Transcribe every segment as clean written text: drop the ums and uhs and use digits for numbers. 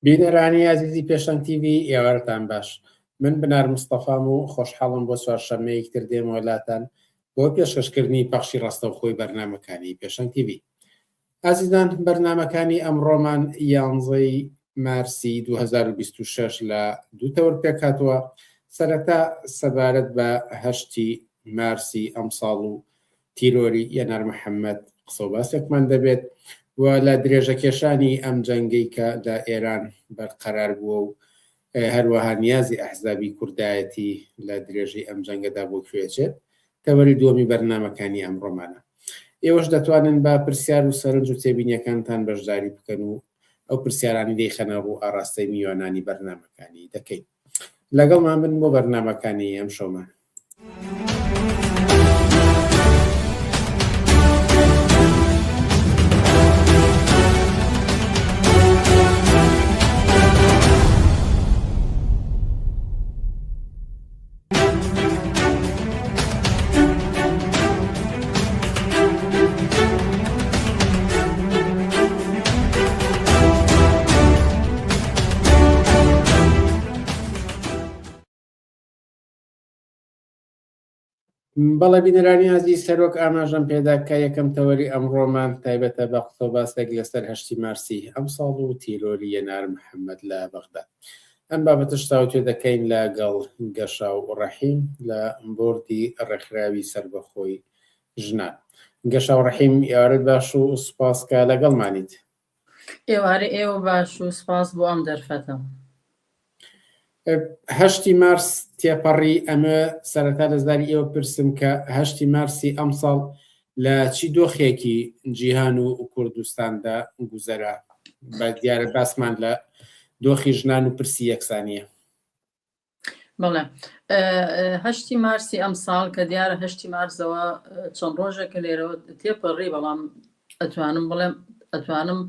بینەرانی عزیزی پێشەنگ تیڤ ئێوارتان باش. من بنار مستەفام و خۆشحاڵم بۆ چوارشەمەیەکتر دێمە وڵاتان بۆ پێشکەشکردنی پەخشی ڕاستەوخۆی بەرنامەکانی پێشەنگ تیڤ. ئازیزان، بەرنامەکانی ئەمڕۆمان 11 مارسی 2026 لە دووتەور پێکاتوە. سەرەتا سەبارەت بە 8 مارسی ئەم ساڵ و تیرۆری یەنار محەممەد قسە و باسێکمان دەبێت و لە درێژەکێشانی ئەم جەنگەی کە لە ئێران بەرقەرار بووە و هەروەها نیازی ئەحزابی کوردایەتی لە درێژەی ئەم جەنگەدا بۆ کوێچێت تەوەری دووەمی بەرنامەکانی ئەمڕۆمانە. ئێوەش دەتوانن بە پرسیار و سەرنج و تێبینیەکانتان بەشداری بکەن و ئەو پرسیارانی دەیخەنە بۆ ئاڕاستەی میوانانی بەرنامەکانی دەکەین. لەگەڵمان بن بۆ بەرنامەکانی ئەم شەومان. بەڵێ بینەرانی عزیز، سەرۆک ئاماژەم پێداکە یەکەم تەوەری ئەمڕۆمان تایبەتە بە قسە و باسێک لەسەر 8 مارسی ئەم ساڵ و تیرۆری یەنار محەممەد لە بەغداد. ئەم بابەتش تاوتێ دەکەین لەگەڵ گەشاو ڕەحیم لە بۆردی ڕێکخراوی سەربەخۆی ژنان. گەشاو ڕەحیم، ئێوارت باش و سوپاسکە لەگەڵمانیت. ئێوارە ئێوە باش و سپاس بۆ ئەم دەرفەتە. 8 مارس تێپەڕی ئەمە سەرەتا لەزاری ئێوە پرسم کە 8 مارسی ئەم ساڵ لە چی دۆخێکی جیهان و کوردستاندا گوزەرا؟ بە دیارە باسمان لە دۆخی ژنان و پرسی یەکسانیە. بەڵێ 8 مارسی ئەم ساڵ کە دیارە 8 مارسەوە چەند ڕۆژێکە لێرەوە تێپەڕی، بەڵام ئەتوانم بڵێم ئەتوانم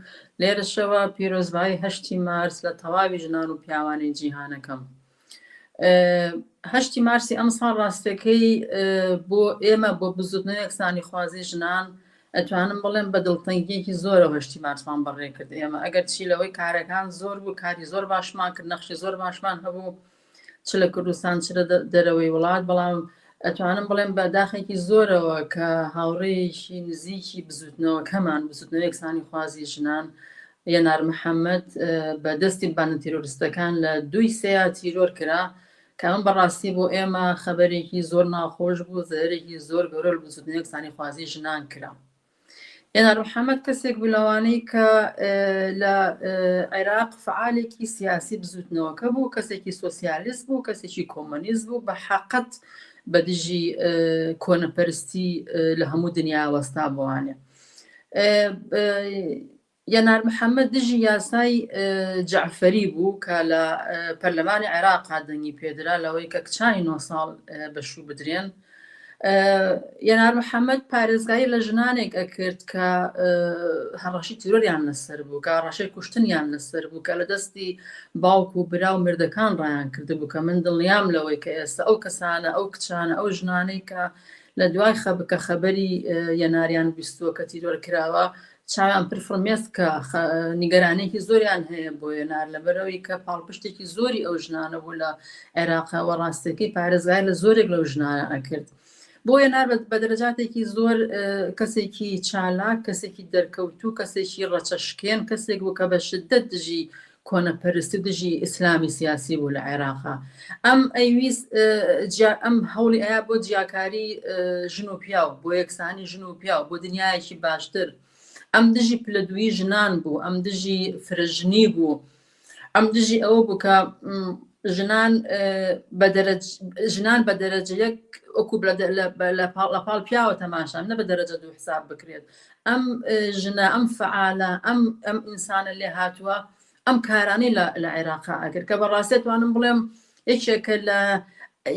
لێرەشەوە پیرۆزبایی 8 مارس لە تەواوی ژنان و پیاوانی جیهانەکەم. 8 مارسی ئەم ساڵ ڕاستەکەی بۆ ئێمە بۆ بزوتنەوەی یەکسانی خوازی ژنان ئەتوانم بڵێم بە دڵتەنگیەکی زۆرە 8 مارسمان بەڕێ کرد. ئێمە ئەگەر چی لەوەی کارەکان زۆر بوو، کاری زۆر باشمان کرد، نەخشی زۆر باشمان هەبوو چ لە کوردستان چ لە دەرەوەی وڵات، بەڵام ئەتوانم بڵێم بە داخێکی زۆرەوە کە هاوڕێیەکی نزیکی بزوتنەوەکەمان بزوتنەوەی یەکسانی خوازی ژنان یەنار محەممەد بە دەستی بانە تیرۆریستەکان لە 2 تیرۆر کرا، کە من بەڕاستی بۆ ئێمە خەبەرێکی زۆر ناخۆش بوو، زەرێکی زۆر گەورە لە بزوتنەوەی یەکسانی خوازی ژنان کرا. یەنار محەممەد کەسێک بلەوانەی کە لە عێراق فعالێکی سیاسی بزوتنەوەکە بوو، کەسێکی سۆسیالیست بوو، کەسێکی کۆمۆنیست بوو، بە حەقەت بە دژی کۆنەپەرستی لە هەموو دنیا وەستا بوانێ. یەنار محەممەد دژی یاسای جەعفەری بوو کە لە پەرلەمانی عێراقا دەنگی پێدرا لەوەی کە کچانی 9 ساڵ بەشوو بدرێن. یەنار محەممەد پارێزگایی لە ژنانێک ئەکرد کە هەڕەشی تیرۆریان لەسەر بوو، کە ڕەشەی کوشتنیان لەسەر بوو، کە لە دەستی باوک و برا و مردەکان ڕایان کرده بوو، کە من دڵنیام لەوەی کە ئێستا ئەو کەسانە ئەو کچانە ئەو ژنانەی کە لە دوای خەبکە خەبەری یەناریان بیستووە کە تیرۆر کراوە چاویان پرفڕمێست کە نیگەرانێکی زۆریان هەیە بۆ یەنار، لەبەرەوەی کە پاڵپشتێکی زۆری ئەو ژنانە بوو لە عێراقەوە، ڕاستەکەی پارێزگای لە زۆرێک لەو ژنانە ئەکرد. بۆ یەنار بە دەرەجاتێکی زۆر کەسێکی چالاک، کەسێکی دەرکەوتوو، کەسێکی ڕەچەشکێن، کەسێک بوو کە بە شدەت دژی کۆنەپەرستی و دژی ئیسلامی سیاسی بوو لە عێراقا. ئەم ئەیویست ئەم هەوڵی ئەیا بۆ جیاکاری ژن و پیاو، بۆ یەکسانی ژن و پیاو، بۆ دنیایەکی باشتر. ئەم دژی پلەدووی ژنان بوو، ئەم دژی فرەژنی بوو، ئەم دژی ئەوە بوو کە ژنان بە دەرەجەیەک ئۆکو لە پاڵ پیاوە تەماشان نە بە دەرەجە 2 حساب بکرێت. ئەم ژنە، ئەم فعالە، ئەم ئینسانە لێ هاتووە ئەم کارانی لە عێراقا ئەکرد، کە بەڕاستی توانم بڵێم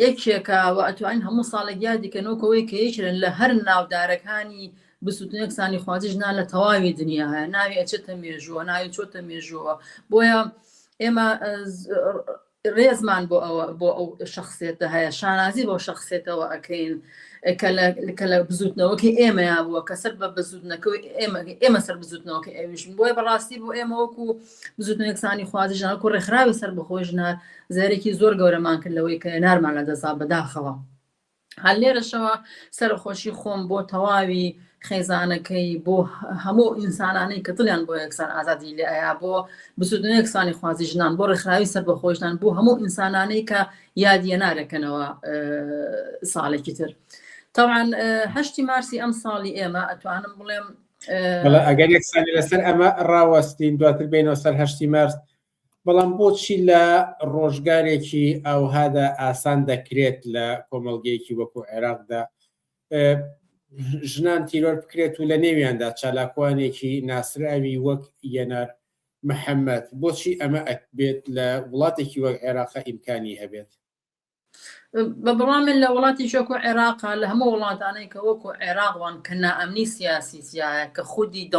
یەکێکە و ئەتوانین هەموو ساڵێک یادیکەنەوەکەوەی کە یەکێن لە هەر ناودارەکانی بزوتنەوەی یەکسانی خوازی ژنان لە تەواوی دنیا هەیە. ناوی ئەچێتە مێژووە، ناوی چۆتە مێژووە. بۆیە ئێمە ڕێزمان بۆ ئەو شخصێتە هەیە شانازی بۆ شخصێتەوە ئەەکەین کە لە بزوتنەوەکی ئێمەیان بووە کە سەر بە بزوتنەکەی ئێمە سەر بزوتنەوەکە ئەویشن بۆیە بەڕاستی بۆ ئێمە وەکو بزوتنە یەکسانی خوازی ژنان و ڕێکخراوی سەر بەخۆی ژنان زارێکی زۆر گەورەمان کرد لەوەی کە نارمان لە دەزا بەداخەوە هەر لێرەشەوە سەرخۆشی خۆم بۆ تەواوی خێزانەکەی بۆ هەموو ئینسانانەی کە دڵیان بۆ یەکسان ئازادی لێ ئایا بۆ بزوتنە یەکسانی خوازی ژنان بۆ ڕێکخراوی سەر بەخۆشتان بۆ هەموو ئینسانانەی کە یادیە نارەکەنەوە ساڵێکی تر طبعا 8 مارسی ئەم ساڵی ئێمە ئەتوانم بڵێم ئەگەر یەکسانی لەسەر ئەمە ڕاوەستین دواتر بینەوە سەر 8 مارس بەڵام بۆچی لە ڕۆژگارێکی ئەوهادا ئاسان دەکرێت لە کۆمەڵگەیەکی وەکو عێراقدا ژنان تیرۆر بکرێت و لە نێویاندا چالاکوانێکی ناسراوی وەک یەنار محەممەد بۆچی ئەمە ئەبێت لە وڵاتێکی وەک عێراقا ئیمکانی هەبێت بەڵامن لە وڵاتی شۆکو عێراقا لە هەموو وڵاتانەی کە وەکو عێراقوان کە نائەمنی سیاسی سیایە کە خودی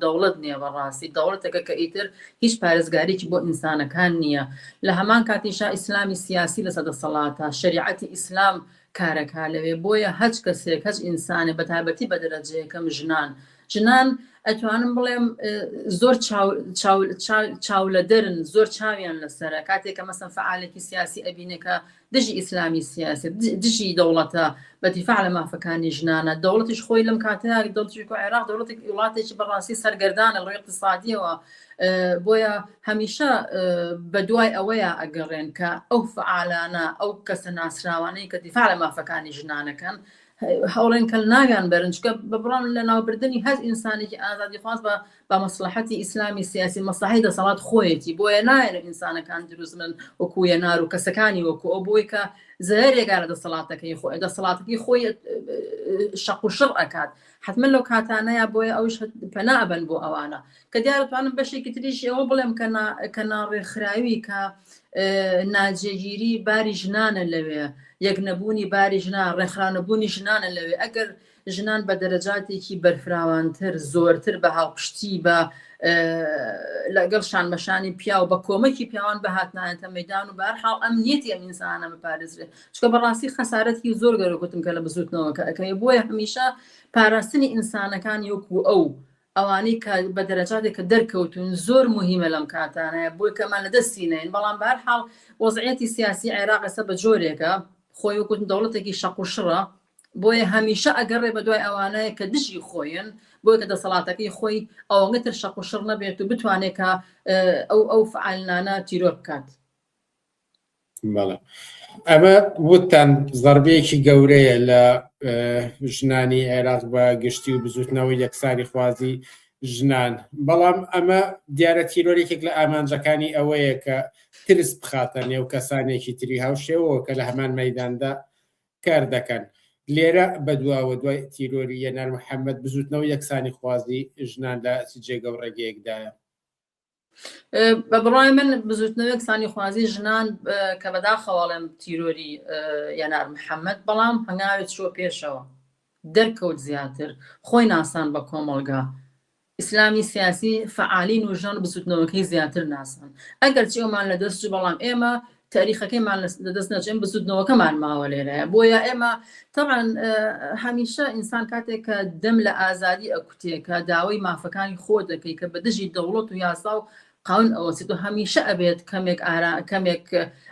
دەوڵەت نییە بەڕاستی دەوڵەتەکە کە ئیتر هیچ پارێزگارێکی بۆ ئینسانەکان نییە لە هەمان کاتیشا ئیسلامی سیاسی لە سەدەسەڵاتە شریعەتی ئیسلام کارەکا لەوێ بۆیە هەچ کەسێک هەچ ئینسانێ بە تایبەتی بە دەرەجەیەکەم ژنان ئەتوانم بڵێم زۆر چاولە دەرن زۆر چاویان لەسرە کاتێککە مەسەن فعالێکی سیاسی ئەبینێکە دژی ئیسلامی سیاسی دژی دەوڵەتە بەتیفاع لە مافەکانی ژنانە دەوڵەتیش خۆی لەم کاتەیە دەوڵەتی عێراق دەوڵەتێک وڵاتێکی بەڕاستی سەرگەردانە ڕێی اقتصادیەوە بۆیە هەمیشە بە دوای ئەوەیە ئەگەڕێن کە ئەو فعالانە ئەو کەسە ناسراوانەی کە دیفاع لە مافەکانی ژنانەکەن هەوڵێن کە ناگیان بەرنجکە ببڕان لە ناوبردننی هەز ئینسانێکی ئازادی خواست بە مەسلحەتی ئیسلامی سیاسی مەسلحەی دەسەڵات خۆیەتی بۆیە نایە ئینسانەکان دروست من وەکو یەنار و کەسەکانی وەکو ئەو بۆی کە زەرێکە لە دەسەڵاتەکەی خۆی دەسەڵاتەکەی خۆی شەق و شڕ ئەکات حتمما لەو کاتانەیە بۆیە ئەوش پەنابن بۆ ئەوانە کە دیارەتوانم بەشێکی تریشی ئەوە بڵێم کە ناڕێکخراوی کە ناجێگیری باری ژنانە لەوێ یەک نەبوونی باری ژنان ڕێکخراونەبوونی ژنانە لەوێ ئەگەر ژنان بە دەرەجاتێکی بەرفراوانتر زۆرتر بە هاوپشتی بە لەگەڵ شانبەشانی پیا و بە کۆمەکی پیاوان بەهاتنایەتە مەدان و بەرحاڵ ئەمنیەتی ئەم ئینسانە بپارێزرێت چکە بەڕاستی خەسارەتی زۆر گەورەگوتم کە لە بزوتنەوەکە ئەەکەی بۆیە هەمیشە پاراستنی ئینسانەکانی وەکو ئەوانەی کە بە دەرەجاتێک کە دەرکەوتون زۆر مهمە لەم کاتانەیە بۆی کەمان لە دەستینەین بەڵام بەرحاڵ وەزعەتی سیاسی عێراق ئێستا بە جۆرێکە خۆی وەکوتن دەوڵەتێکی شەق و شڕە بۆیە هەمیشە ئەگەڕێ بە دوای ئەوانەیە کە دژی خۆیان بۆیە کە دەسەڵاتەکەی خۆی ئەوەنگەتر شەق و شڕ نەبێت و بتوانێت کە ئەو فعالانە تیرۆر بکات. ئەمە وتان زەربەیەکی گەورەیە لە ژنانی عێراق بە گشتی و بزوتنەوەی یەکسانی خوازی ژنان بەڵام ئەمە دیارە تیرۆرێکێک لە ئامانجەکانی ئەوەیە کە ترس بخاتە نێو کەسانێکی تری هاوشێوەوە کە لە هەمان مەیداندا کار دەکەن لێرە بەدواوە دوای تیرۆری یەنار محەممەد بزوتنەوەی یەکسانی خوازی ژنان لە جێگە و ڕێگەیەکدایە بە بڕای من بزوتنەوەی یەکسانی خوازی ژنان کە بەداخەواڵێم تیرۆری یەنار محەممەد بەڵام هەنگاوێت چۆ پێشەوە دەرکەوت زیاتر خۆی ناسان بە کۆمەڵگا ئیسلامی سیاسی فعالین و ژن بزوتنەوەکەی زیاتر ناسان ئەگەر چێومان لە دەست بەڵام ئێمە تاریخەکەیمان لە دەست نەچێن بزوتنەوەکەمان ماوە لێرەیە بۆیە ئێمە طبعا هەمیشە ئینسان کاتێک کە دەم لە ئازادی ئەکوتێکە داوای مافەکانی خۆ دەکەی کە بە دژی دەوڵەت و یاسا و قاون ئەوەسیت و هەمیشە ئەبێت کەمێک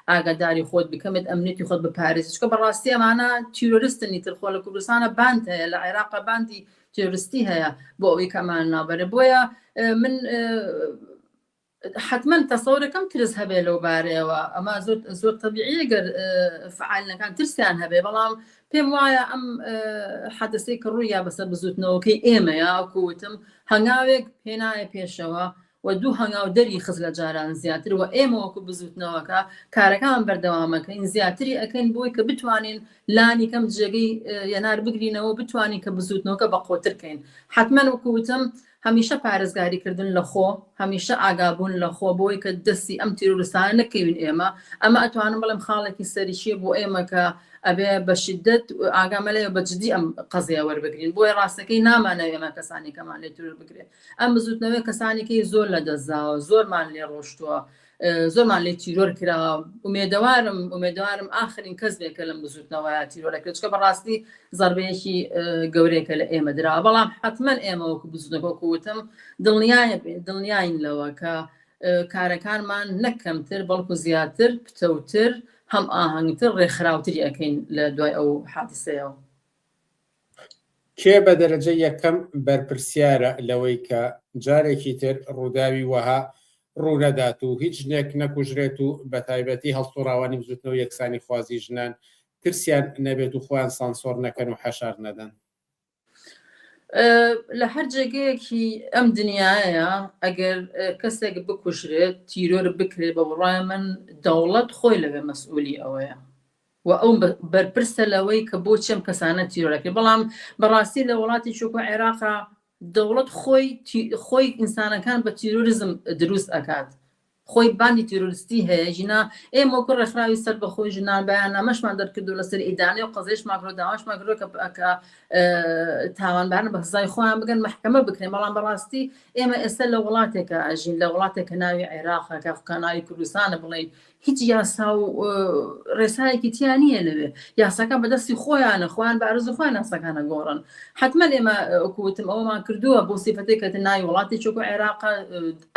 ئاگاداری خۆت بکەمێت ئەمنێتی خۆت بپارێزی چکە بەڕاستی ئەمانە تیرۆریستنی ترخۆ لە کوردستانە باند هەیە لە عێراقا باندی تیرۆریستی هەیە بۆ ئەوەی کەمان نابەرە بۆیە من حتمما تەسەورەکەم ترس هەبێ لەو بارەیەوە ئەمە زۆر تەبیعیە گەر فعالەکان ترسیان هەبێ بەڵام پێم وایە ئەم حەدەسەی کە ڕوویە بەسەر بزوتنەوەکەی ئێمەیە کووتم هەنگاوێک پێنایە پێشەوە و دوو هەنگاو دەری خز لە جاران زیاتر و ئێمە وەکو بزوتنەوەکە کارەکان بەردەوامەکەین زیاتری ئەەکەین بۆی کە بتوانین لانی کەم جێگەی یەنار بگرینەوە بتوانین کە بزوتنەوەکە بەقۆترکەین حتمما وەکوتم هەمیشە پارێزگاریکردن لە خۆ هەمیشە ئاگابوون لە خۆ بۆی کە دەستی ئەم تیرۆریستانە نەکەوین ئەمە ئەتوانم بڵێم خاڵێکی سەریشیە بۆ ئێمە کە ئەبێ بە شیدەت ئاگامەلەیە بە جدی ئەم قەزیە وەربگرین بۆی ڕاستەکەی نامانەوێ ئێمە کەسانی کەمان لێ تور بگرێت ئەم بزوتنەوەی کەسانێکی زۆر لە دەستداوە زۆرمان لێ ڕۆشتووە زۆرمان لێ تیرۆر کراوە ئومێدوارم ئاخرین کەس بێکە لەم بزوتنەوەیە تیرۆرەکرێت چکە بەڕاستی زەربەیەکی گەورەیەکە لە ئێمە درا بەڵام حتمما ئێمە وەکو بزوتنەوەکو وتم دڵنیاین لەوە کە کارەکانمان نەکەمتر بەڵکو زیاتر پتەوتر هەم ئاهەنگتر ڕێکخراوتری ئەەکەین لە دوای ئەو حادثەیەوە. کێ بە دەرەجە یەکەم بەرپرسیارە لەوەی کە جارێکی تر ڕووداوی وەها ڕوونەدات و هیچ ژنێک نەکوژرێت و بە تایبەتی هەڵسوڕاوانی بزوتنەوە یەکسانی خوازی ژنان ترسیان نەبێت و خۆیان سانسۆر نەکەن و حەشار نەدەن؟ لە هەر جێگەیەکی ئەم دنیاە ئەگەر کەسێک بکوژرێت تیرۆر بکرێت بە بڕای من دەوڵەت خۆی لەوێ مەسئولی ئەوەیە و ئەو بەرپرسە لەوەی کە بۆ چەم کەسانە تیرۆرەکرێت. بەڵام بەڕاستی لە وڵاتی چووکە عێراقا دەوڵەت خۆی ئینسانەکان بە تیرۆریزم دروست ئەکات، خۆی باندی تیرۆریستی هەیە ژنا ئێمە وەکو ڕێکخراوی سەر بەخۆی ژنان بەیاننامەشمان دەرکردو لەسەر ئیدانێ و قەزەیش ماکرۆ داواشمان کردو کە تاوانبارن بە سزای خۆیان بگەن محکەمە بکرێن. بەڵام بەڕاستی ئێمە ئێستا لە وڵاتێکە ئەژین لە وڵاتێکە ناوی عێراقە کە ناوی کوردستانە بڵێن هیچ یاسا و ڕێسایەکی تیان نییە لەوێ، یاساکان بەدەستی خۆیانە، خۆیان بە ئارزوو خۆیان یاساکانە گۆڕن. حتمما ئێمە وەکوتم ئەومان کردووە بۆ سیفەتێک کە ناوی وڵاتی چووکە عێراقە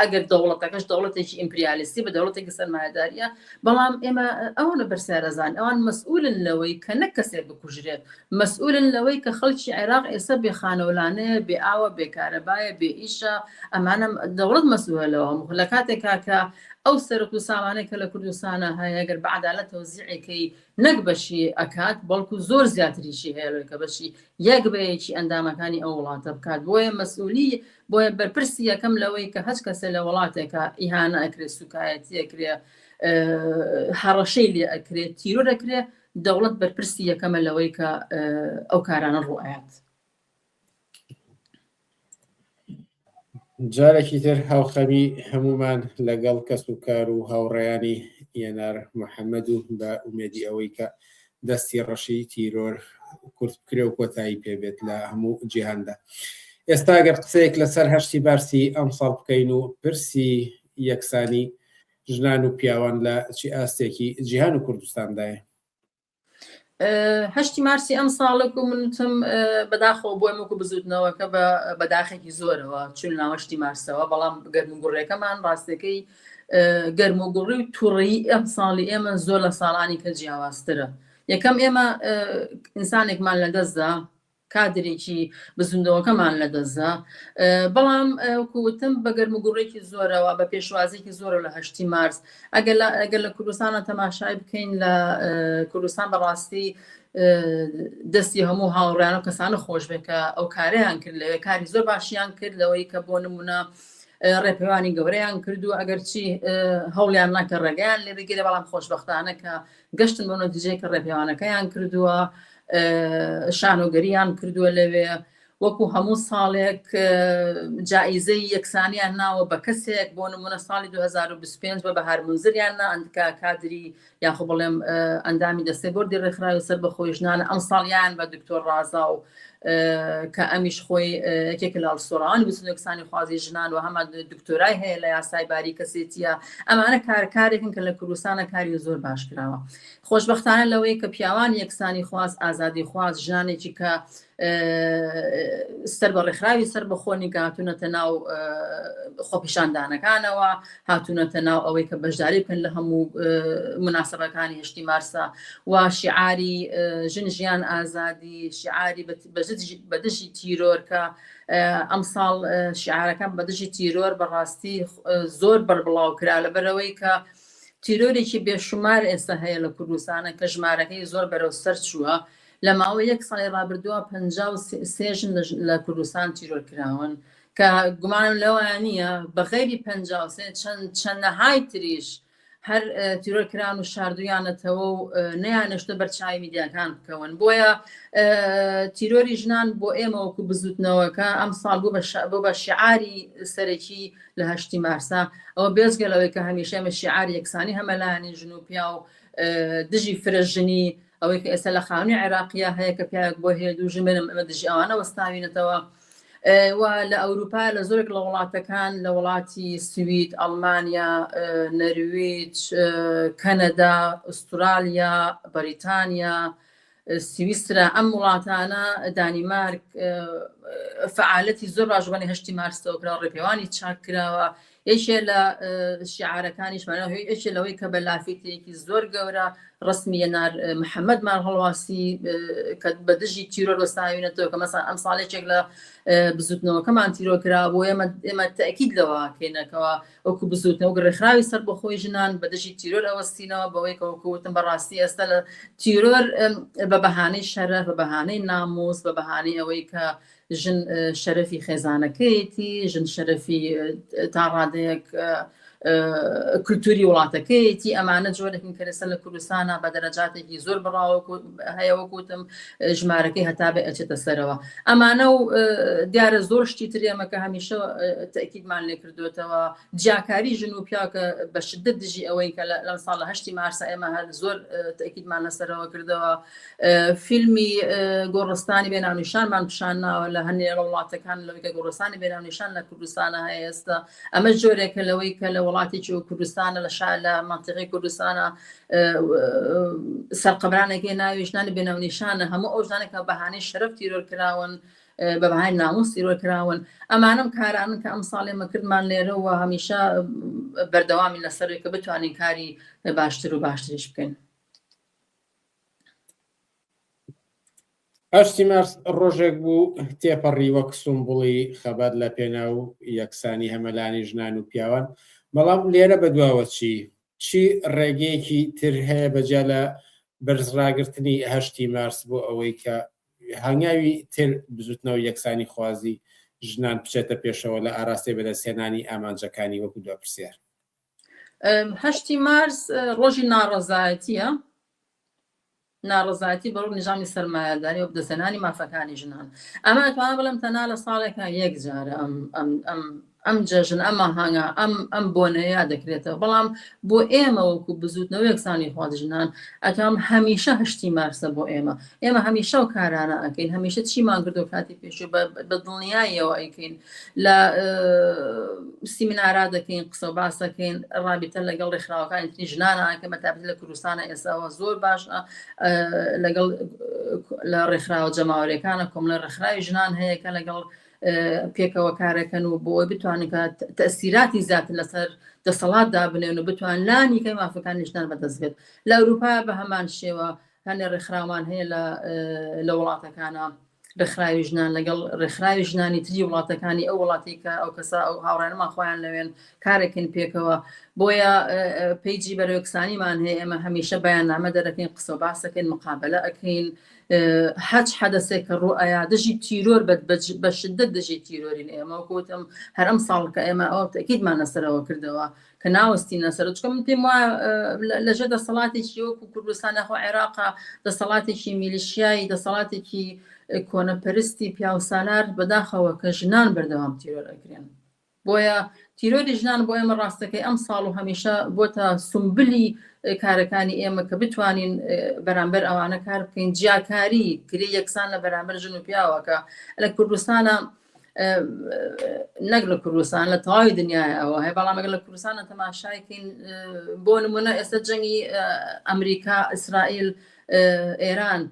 ئەگەر دەوڵەتەکەش دەوڵەتێکی ئیمپریالیستی بە دەوڵەتێکی سەرمایەداریە، بەڵام ئێمە ئەوەنە بەرسیارەزان ئەوان مەسئولن لەوەی کە نەک کەسێک بکوژرێت، مەسئولن لەوەی کە خەڵکی عێراق ئێستا بێ خانەولانەیە، بێ ئاوە، بێ کارەبایە، بێ ئیشە، ئەمانە دەوڵەت مەسئولە لەوە. لە کاتێکا کە ئەو سەرەت و سامانەی کە لە کوردستانە هەیە گەر بە عەدالەت تەوزیعێکی نەک بەشی ئەکات بەڵکو زۆر زیاتریشی هەیە لەوەی کە بەشی یەک بەیەکی ئەندامەکانی ئەو وڵاتە بکات. بۆیە مەسئولی بۆیە بەرپرسی یەکەم لەوەی کە هەچ کەسە لە وڵاتێکە ئیهانە ئەکرێت، سوکایەتی ئەکرێ، هەڕەشەی لێ ئەکرێت، تیرۆر ئەکرێت، دەوڵەت بەرپرسی یەکەمە لەوەی کە ئەو کارانە ڕوئایات. جارێکی تر هاوخەمی هەمومان لەگەڵ کەس و کار و هاوڕێیانی یەنار محەممەد و بە ئومێدی ئەوەی کە دەستی ڕەشی تیرۆر کورت بکرێ و کۆتایی پێبێت لە هەموو جیهاندا. ئێستا گەر قسەیەک لەسەر هەشتی بارسی ئەم ساڵ بکەین و پرسی یەکسانی ژنان و پیاوان لە چی ئاستێکی جیهان و کوردستاندایە؟ هەشتی مارسی ئەم ساڵک و منتم بەداخەوە بۆی وەکو بزوتنەوەکە بەداخێکی زۆرەوە چون ناوەشتی مارسەوە، بەڵام گەرموگوڕێکەمان ڕاستەکەی گەرموگوڕی و تووڕی ئەم ساڵی ئێمە زۆر لە ساڵانی کە جیاوازترە. یەکەم ئێمە ئینسانێکمان لەدەستدا، کادرێکی بزوندەوەکەمان لەدەستدا، بەڵام وەکوتم بە گەرموگوڕێکی زۆرەوە بە پێشوازێکی زۆرە لە هەشتی مارس. ئەگەر لە کوردستانە تەماشای بکەین لە کوردستان بەڕاستی دەستی هەموو هاوڕێیان و کەسانە خۆش بێت کە ئەو کارەیان کرد لەوێ کاری زۆر باشیان کرد لەوەی کە بۆ نمونە ڕێپەیوانی گەورەیان کردو ئەگەرچی هەوڵیان ناکە ڕێگەیان لێ بگیرێ، بەڵام خۆشبەختانە کە گەشتن بۆ نەتیجەیە کە ڕێپەیوانەکەیان کردووە، شانۆگەریان کردووە لەوێ. وەکو هەموو ساڵێک جائیزەی یەکسانیان ناوە بە کەسێک، بۆ نمونە ساڵی 2025 بە بەهار منزریان ئەندکا کادری یاخۆ بڵێم ئەندامی دەستەی بۆردی ڕێکخراوی سەر بەخۆی ژنانە ئەم ساڵیان بە دکتۆر ڕازا و کە ئەمیش خۆی یەکێکە لە هەڵسوڕانی بزوتنەوەکسانی خوازی ژنان و هەمە دکتۆرای هەیە لە یاسای باری کەسێتیە. ئەمانە کارێکن کە لە کوردستانە کاری زۆر باش کراوە. خۆشبەختانە لەوەی کە پیاوان یەکسانی خواز، ئازادی خواز، ژنانێکی کە سەر بە ڕێکخراوی سەر بەخۆنی کە هاتوونەتە ناو خۆپیشاندانەکانەوە، هاتوونەتە ناو ئەوەی کە بەشداری بکەن لە هەموو مناسبەکانی هەشتی مارسە و شیعاری ژن ژیان ئازادی، شیعاری بەدژی تیرۆر کە ئەم ساڵ شیعارەکان بەدژی تیرۆر بەڕاستی زۆر بەربڵاو کرا لەبەرەوەی کە تیرۆرێکی بێشمار ئێستا هەیە لە کوردستانە کە ژمارەکەی زۆر بەرەو سەر چووە. لە ماوەی یەک ساڵی ڕابردووە 53 ژن لە کوردستان تیرۆر کراون کە گومانم لەوەیان نییە بەغەیری 53 چەندەهای تریش هەر تیرۆرکران و شاردویانەتەوە و نەیانشتە بەرچاوی میدیاکان بکەون. بۆیە تیرۆری ژنان بۆ ئێمە وەکو بزوتنەوەکە ئەم ساڵ بوو بە شیعاری سەرەکی لە هەشتی مارسا. ئەوە بێزگەلەوەی کە هەمیشە ئێمە شیعاری یەکسانی هەمەلایەنی ژن و پیا و دژی فرەژنی ئەوەی کە ئێستا لە خاوەنی عێراقیە هەیە کە پیاوێک بۆ هەیە دوو ژن بێنم ئەمە دژی ئەوانە وەستاوینەتەوە. و لە ئەوروپا لە زۆرێک لە وڵاتەکان لە وڵاتی سوید، ئەڵمانیا، نەرویج، کەنەدا، ئوسترالیا، بەریتانیا، سویسرا، ئەم وڵاتانە دانیمارک فعالەتی زۆر باشبوونی 8 مارسەوە کرا، ڕێپێوانی چاک کراوە. یەکێ لە شیعارەکانیشمانە یەکێ لەوەی کە بە لافیتێکی زۆر گەورە ڕسمی یەنار محەممەد مار هەڵواسی کە بە دژی تیرۆر وەستاوینەتەوە کە مەسا ئەم ساڵێکێک لە بزوتنەوەکەمان تیرۆکرا بۆ ئێمە تەکید لەوە کەینەکەەوە وەکو بزوتنەوە ڕێکخراوی سەر بەخۆی ژنان بە دژی تیرۆر ئەوەستینەوە بەوەی کەوەکوتن بەڕاستی ئێستا لە تیرۆر بە بەهانەی شەرەف، بە بەهانەی ناموس، بە بەهانەی ئەوەی کە ژن شەرەفی خێزانەکەیەتی، ژن شەرەفی تا ڕادەیەک کللتوری وڵاتەکەیەتی، ئەمانە جۆرەکن کە لەسەر لە کوردستانە بە دەرەجاتێکی زۆر بڕاوە هەیەوە کوتم ژمارەکەی هەتا بێ ئەچێتە سەرەوە. ئەمانە و دیارە زۆر شتی تر ئێمە کە هەمیشە تەکیدمان لێ کردوێتەوە جیاکاری ژن و پیاکە بە شدت دژی ئەوەی کە لەم ساڵ لە 8 مارسە ئێمە هەر زۆر تەکیدمان لەسەرەوە کردەوە. فیلمی گۆڕستانی بێناونیشانمان پیشانناوە لە هەندێک لە وڵاتەکان لەوەی کە گۆڕستانی بێناونیشان لە کوردستانە هەیە ئێستا. ئەمە جۆرێکە لەوەی کە لە وڵاتێکی و کوردستانە لە منتیقی کوردستانە سەرقەبرانێکی ناوی ژنانی بێناونیشانە هەموو ئەو ژنانێکە بەهانەی شەرەف تیرۆرکراون بە بەهای ناموس تیرۆرکراون. ئەمانم کارانن کە ئەم ساڵێ مە کردمان لێرەوە هەمیشە بەردەوامی لەسەروی کە بتوانین کاری باشتر و باشتریش بکەین. 8 مارس ڕۆژێک بوو تێپەڕی وەک سومبوڵی خەبەر لە پێناو یەکسانی هەمەلانی ژنان و پیاوان. بەڵام لێرە بەدواوە چی ڕێگەیەکی تر هەیە بەجیا لە بەرزڕاگررتنی 8 مارس بۆ ئەوەی کە هەنگاوی تر بزوتنەوە یەکسانی خوازی ژنان بچێتە پێشەوە لە ئاراستی بەدەستهێنانی ئامانجەکانی وەکو دو پرسیار. 8 مارس ڕۆژی ناڕەزایەتیە، ناڕەزایەتی بەڕوو نظامی سەرمایه‌داری و بەدەستهێنانی مافەکانی ژنان. ئەمە ئەتوانم بڵێم تەنها لە ساڵێکە یەک جارە ئەم جەژن ئەمە هەنگا ئەم بۆنەیە دەکرێتەوە. بەڵام بۆ ئێمە وەکو بزوتنەوە یەکسانی خواز ژنان ئەتوانم هەمیشە 8 مارسە بۆ ئێمە هەمیشە و کارانە ئەکەین، هەمیشە چیمان کردو کاتی پێشوو بە دڵنیاییەوە ئەیکەین، لە سیمینارا دەکەین، قسە و باس دەکەین، ڕابطە لەگەڵ ڕێکخراوەکانی تری ژنانە ئەکە بەتابەتی لە کوردستانە ئێستاوە زۆر باشە لەگەڵ لە ڕێکخراوە جەماوەریەکانە کۆمەڵە ڕێکخراوی ژنان هەیە کە لەگەڵ پێکەوە کارەکەن و بۆی بتوانین کە تەسیراتی زیاتر لەسەر دەسەڵاتدا بنێن و بتوان لانی کەی مافەکانی ژنان بەدەست بێت. لە ئەوروپا بە هەمان شێوە هەندێک ڕێکخراوان هەیە لە وڵاتەکانە ڕێکخراوی ژنان لەگەڵ ڕێکخراوی ژنانی تری وڵاتەکانی ئەو وڵاتی کە ئەو کەسا ئەو هاوڕێنەمان خۆیان لەوێن کارێکن پێکەوە. بۆیە پەیجی بەرەوەکسانیمان هەیە ئێمە هەمیشە بەیاننامە دەرەکەین، قسە و باس دەکەین، مقابلە ئەکەین، هەچ حەدەسێک کە ڕوئەیە دژی تیرۆر بە شدت دژی تیرۆرین. ئێمە وەکوتم هەر ئەم ساڵ کە ئێمە ئەو تەکیدمان لەسەرەوە کردەوە کە ناوەستینە سەر چکەم پێم وایە لەژێر دەسەڵاتێکی وەکو کوردستانە خۆ عێراقا دەسەڵاتێکی میلیشیایی دەسەڵاتێکی کۆنەپەرستی پیاوسالار بەداخەوە کە ژنان بەردەوام تیرۆر ئەکرێن. بۆیە تیرۆری ژنان بۆ ئێمە ڕاستەکەی ئەم ساڵ و هەمیشە بۆتە سومبلی کارەکانی ئێمە کە بتوانین بەرامبەر ئەوانە کار بکەین، جیاکاری گرێ یەکسان لە بەرامبەر ژن و پیاوەکە لە کوردستانە نەک لە کوردستان لە تەواوی دنیای ئەوە هەیە. بەڵام ئەگەر لە کوردستانە تەماشایکەین بۆ نمونە ئێستا جەنگی ئەمریکا، ئیسرائیل، ئێران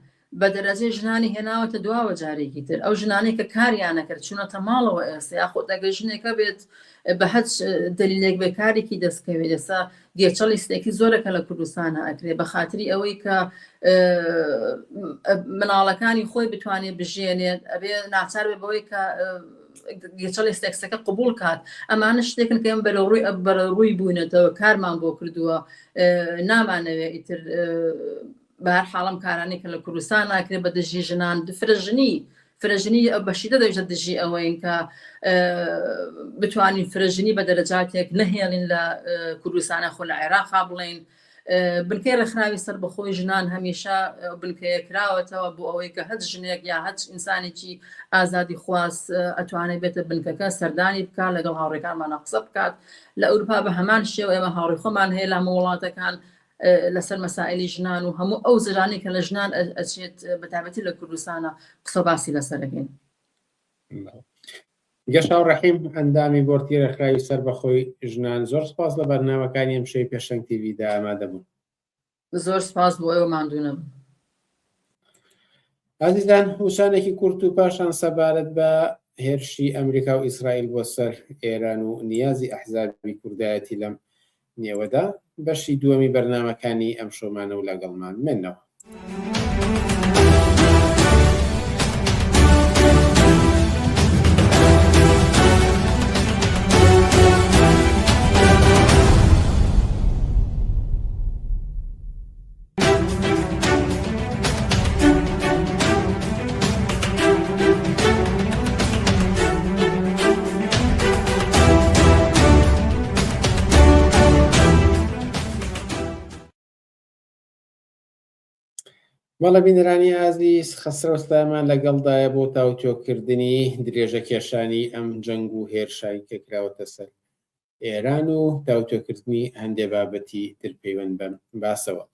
بە دەرەجەی ژنانی هێناوەتە دواوە جارێکی تر. ئەو ژنانەی کە کاریانە کرد چوونەتە ماڵەوە ئێستا یاخۆت ئەگەر ژنێکە بێت بە هەچ دلیلێک بێکارێکی دەستکەوێت. ئێستا دیێچەڵی ستێکی زۆرەکە لە کوردستانە ئەکرێ بە خاتری ئەوەی کە مناڵەکانی خۆی بتوانێت بژێنێت، ئەبێ ناچار بێ بەوەی کە گێچەڵی ستێکسەکە قبول کات. ئەمانە شتێکن کە ئێمە بەرەڕووی بوونێتەوە کارمان بۆ کردووە، نامانەوێت ئیتر بەهەر حاڵم کارانی کە لە کوردستان ناکرێت بە دژی ژنان فرەژنی بەشیدە دەوێت دژی ئەوەین کە بتوانین فرەژنی بە دەرەجاتێک نەهێڵین لە کوردستانە خۆ لە عێراقا بڵێن. بنکەی ڕێکخراوی سەربەخۆی ژنان هەمیشە بنکەیە کراوەتەوە بۆ ئەوەی کە هەچ ژنێک یا هەچ ئینسانێکی ئازادی خواست ئەتوانێت بێتە بنکەکە سەردانی بکات لەگەڵ هاوڕێکانمانە قسە بکات. لە ئەوروپا بە هەمان شێوە ئێمە هاوڕێی خۆمان هەیە لە هەموو وڵاتەکان لەسەر مەسائلی ژنان و هەموو ئەو زرانی کە لە ژنان ئەچێت بەتابەتی لە کوردستانە قسە باسی لەسەرەکەین. گەشاو ڕەحیم ئەندامی بۆرتیرەخراوی سەر بەخۆی ژنان زۆر سپاس لە بەرنامەکانی ئەم شەی پێشەنگ تیڤیدا ئامادە بوون. زۆر سپاس بۆ ئێوە ماندوو نەبوو. عزیزان وشانێکی کورت و پاشان سەبارەت بە هێرشی ئەمریکا و ئیسرائیل بۆ سەر ئێران و نیازی ئەحزابی کوردایەتی لەم نێوەدا بەشی دووەمی بەرنامەکانی ئەم شۆمانە و لەگەڵمان منەوە. بەڵە بینەرانی ئازیز خەسرەوەستامان لەگەڵدایە بۆ تاوتۆکردنی درێژە کێشانی ئەم جەنگ و هێرشایی کە کراوەتە سەر ئێران و تاوتۆکردنی هەندێک بابەتی تر پەیوەند بەم باسەوە.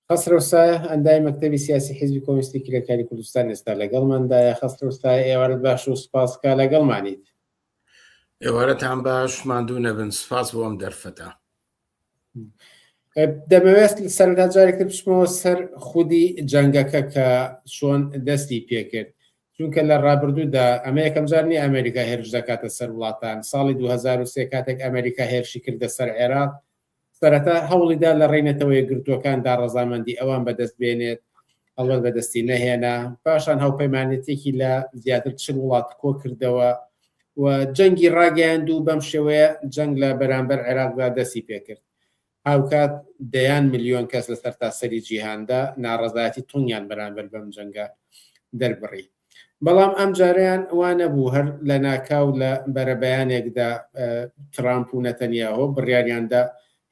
خەسرەوەستایە ئەندای مەکتەبی سیاسی حیزبی کۆمونیستی کرێکاری کوردستان ئێستا لەگەڵماندایە. خەسرەوەستایە ئێوارەت باش و سوپاسکە لەگەڵمانیت. ئێوارەتان باش ماندوو نەبن، سوپاس بۆ ئەم دەرفەتە. دەمەوێت سەرەتا جارێکتر بچمەوە سەر خودی جەنگەکە کە چۆن دەستی پێکرد، چونکە لە ڕابردوودا ئەمە یەکەم جار نیە ئەمریکا هێرش دەکاتە سەر وڵاتان. ساڵی 2023 کاتێک ئەمریکا هێرشی کردە سەر عێراق سەرەتا هەوڵیدا لە ڕێنێتەوە یەکگرتووەکاندا ڕەزامەندی ئەوان بەدەست بێنێت، هەڵبەت بەدەستی نەهێنا. پاشان هەوپەیمانێتێکی لە زیاتر چل وڵات کۆ کردەوە و جەنگی ڕاگەیاند و بەم شێوەیە جەنگ لە بەرامبەر عێراقدا دەستی پێکرد. هاوکات دەیان ملیۆن کەس لە سەرتاسەری جیهاندا ناڕەزایەتی تونیان بەرامبەر بەم جەنگە دەربڕی. بەڵام ئەم جاریان وانە بوو هەر لە ناکاو لە بەرەبەیانێکدا ترامپ و نەتەنیاهۆ بڕیاریاندا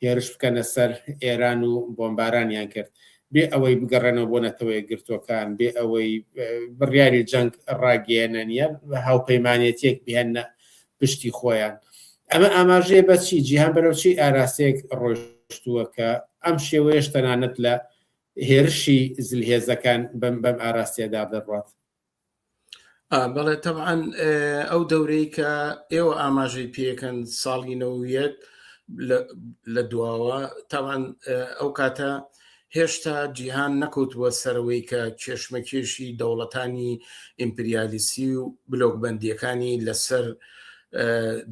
هێرش بکەنە سەر ئێران و بۆمبارانیان کرد، بێ ئەوەی بگەڕێنەوە بۆ نەتەوە یەکگرتووەکان، بێ ئەوەی بڕیاری جەنگ ڕاگەیەنە هاوپەیمانێتێک بهێنە پشتی خۆیان. ئەمە ئاماژەیە بە چی؟ جیهان بەرەو چی ئاراستەیەک ڕۆیشتووە کە ئەم شێوەیەش تەنانەت لە هێرشی زلهێزەکان بەم ئاراستەیەدا دەڕات؟ بەڵێ تەبعاً ئەو دەورەی کە ئێوە ئاماژەی پێکەن ساڵی 91 لە دواوە، تاوان ئەو کاتە هێشتا جیهان نەکەوتووە سەرەوەی کە کێشمەکێشی دەوڵەتانی ئیمپریالیسی و بلۆکبەندیەکانی لەسەر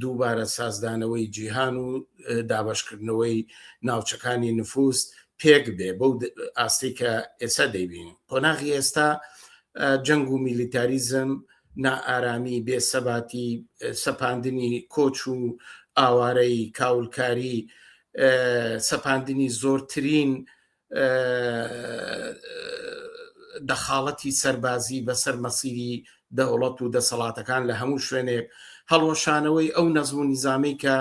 دووبارە سازدانەوەی جیهان و دابەشکردنەوەی ناوچەکانی نفوس پێک بێ بەو ئاستی کە ئێستا دەیبین. قۆناغی ئێستا جەنگ و میلیتاریزم، نائارامی، بێسەباتی، سەپاندنی کۆچ و ئاوارەی کاولکاری، سەپاندنی زۆرترین دەخاڵەتی سەربازی بەسەر مەسیری دەوڵەت و دەسەڵاتەکان لە هەموو شوێنێک، هەڵوەشانەوەی ئەو نەزم و نیزامی کە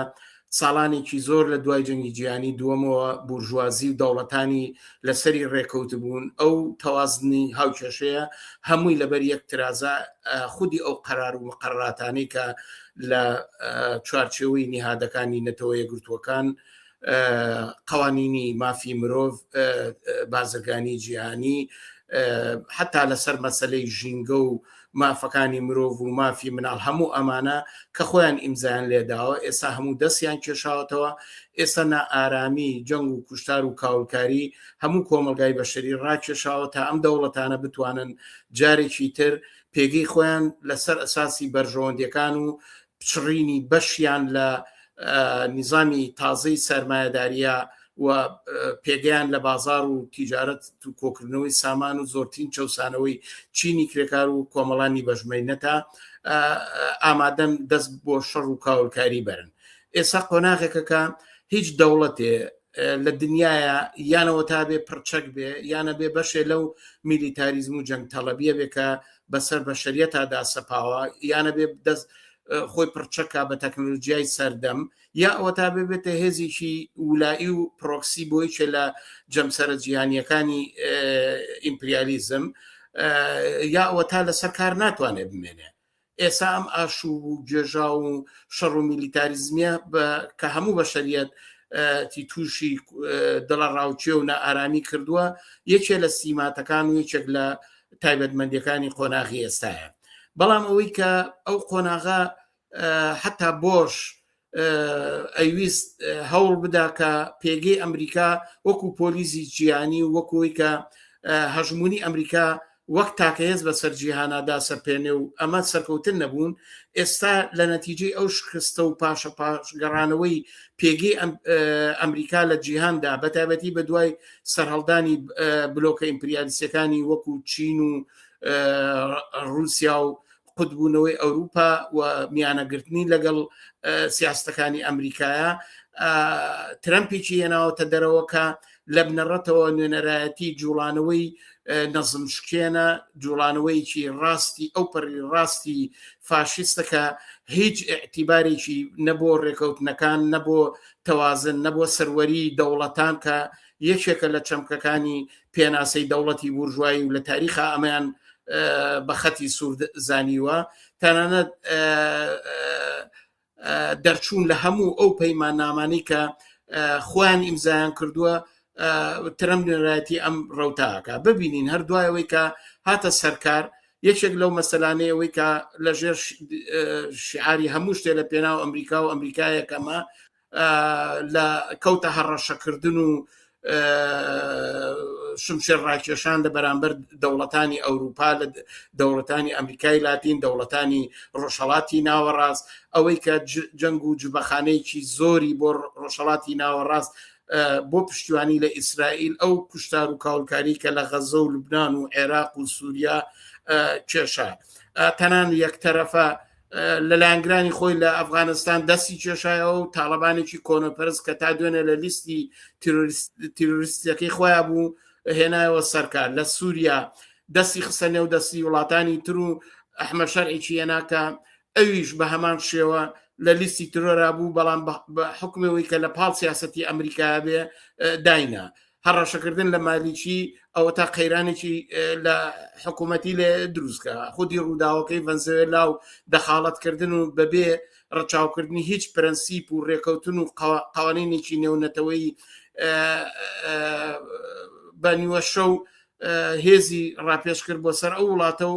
ساڵانێکی زۆر لە دوای جەنگی جیهانی دووەمەوە بورژوازی و دەوڵەتانی لەسەری ڕێکەوت بوون، ئەو تەوازنی هاوکێشەیە هەمووی لەبەر یەک ترازە خودی ئەو قەرار و مقەرراتانی کە لە چوارچێوەی نیهادەکانی نەتەوە یەکگرتووەکان، قوانینی مافی مرۆڤ، بازرگانی جیهانی، حتا لەسەر مەسەلەی ژینگە و مافەکانی مرۆڤ و مافی مناڵ، هەموو ئەمانە کە خۆیان ئیمزایان لێداوە ئێستا هەموو دەستیان کێشاوەتەوە. ئێستا نائارامی، جەنگ و کوشتار و کاولکاری هەموو کۆمەلگای بەشەری ڕاکێشاوە تا ئەم دەوڵەتانە بتوانن جارێکی تر پێگەی خۆیان لەسەر ئەساسی بەرژەوەندیەکان و پچڕینی بەشیان لە نیزامی تازەی سەرمایەداریە و پێگەیان لە بازار و تیجارەت و کۆکردنەوەی سامان و زۆرترین چەسانەوەی چینی کرێکار و کۆمەڵانی بەژمێنەتە ئامادەم دەست بۆ شەڕ و کاولکاری بەرن. ئێستا قۆناغێکەکە هیچ دەوڵەتێ لە دنیاە یانەوە تا بێ پرچەک بێ یانە بێ بەشێ لەو میلیتاریزم و جەنگ تەڵەبیە بێ کە بەسەر بەشەریەتادا سەپاوە، یانە بێ دەست خۆی پرچەکە بە تەکنۆلۆژیای سەردەم، یا ئەوە تا بێتە هێزێکی وولایی و پرۆکسی بۆیچە لە جەمسەرە جیهانیەکانی ئیمپریالیزم، یا ئەوە تا لەسەر کار ناتوانێت بمێنێ. ئێستا ئەم ئاشوب و گێژا و شەڕ و میلیتاریزمیە کە هەموو بەشەریەت تی تووشی دڵە ڕاوچێ و نائارامی کردووە، یەکێ لە سیماتەکان و یەکێک لە تایبەتمەندیەکانی قۆناغی ئێستایە. بەڵام ئەوەی کە ئەو قۆناغا حتا بۆش ئەویست هەوڵ بدا کە پێگەی ئەمریکا وەکو پۆلیسی جیهانی وەکوی کە هەژمونی ئەمریکا وەک تاکەهێز بە سەرجیهانادا سەرپێنێ و ئەمە سەرکەوتن نەبوون. ئێستا لە نەتیجەی ئەو شکستە و پاشە پاشگەڕانەوەی پێگەی ئەمریکا لە جیهاندا بەتایبەتی بە دوای سەرهەڵدانی بلۆکە ئیمپریالیستەکانی وەکو چین و رووسیا و قوتبوونەوەی ئەوروپا و میانەگرتنی لەگەڵ سیاستەکانی ئەمریکایە، ترەمپێکی هێناوەتە دەرەوەکە لە بنەڕەتەوە نوێنەرایەتی جوڵانەوەی نەزمشکێنە، جوڵانەوەیکی ڕاستی ئەو پەڕی ڕاستی فاشیستەکە هیچ ئێعتیبارێکی نەبۆ ڕێکەوتنەکان، نەبۆ تەوازن، نەبۆ سەروەری دەوڵەتان کە یەکێکە لە چەمکەکانی پێناسەی دەوڵەتی بورژوایی و لە تاریخە ئەمەیان بە خەتی سوور زانیوە. تەنانەت دەرچوون لە هەموو ئەو پەیماننامانەی کە خۆیان ئیمزایان کردووە ترەمپ نوێنەرایەتی ئەم ڕەوتاکە. ببینین هەردوایەوەی کە هاتە سەرکار، یەکێک لەو مەسەلانەیەوەی کە لەژێر شیعاری هەموو شتێ لە پێناو ئەمریکا و ئەمریکایەکەمە لە کەوتە هەڕەشەکردن و شمشێر ڕاکێشان لە بەرامبەر دەوڵەتانی ئەوروپا، لە دەوڵەتانی ئەمریکای لاتین، دەوڵەتانی ڕۆژهەڵاتی ناوەڕاست، ئەوەی کە جەنگ و جبەخانەیەکی زۆری بۆ ڕۆژهەڵاتی ناوەڕاست بۆ پشتیوانی لە ئیسرائیل، ئەو کوشتار و کاولکاری کە لە غەزە و لوبنان و عێراق و سووریا کێشا، تەنان یەکتەرەفە لە لایەنگرانی خۆی لە ئەفغانستان دەستی کێشایەوە و تاڵەبانێکی کۆنەپەرست کە تا دوێنێ لە لیستی تیرۆریستەکەی خۆیان بوو هێنایەوە سەرکار. لە سووریا دەستی خستە نێو دەستی وڵاتانی تر و ئەحمە شەرعێکی هێناکە ئەویش بە هەمان شێوە لە لیستی ترۆرا بوو، بەڵام بە حکمەوەی کە لە پاڵ سیاسەتی ئەمریکا بێ داینا. هەڕەشەکردن لە مالیکی ئەوە تا قەیرانێکی لە حکوومەتی لێ دروستکە، خودی ڕووداوەکەی ڤەنزوێلا و دەخاڵەتکردن و بەبێ ڕەچاوکردنی هیچ پرەنسیپ و ڕێکەوتن و قوانینێکی نێونەتەوەی بە نیوە شەو هێزی ڕاپێش کرد بۆ سەر ئەو وڵاتە و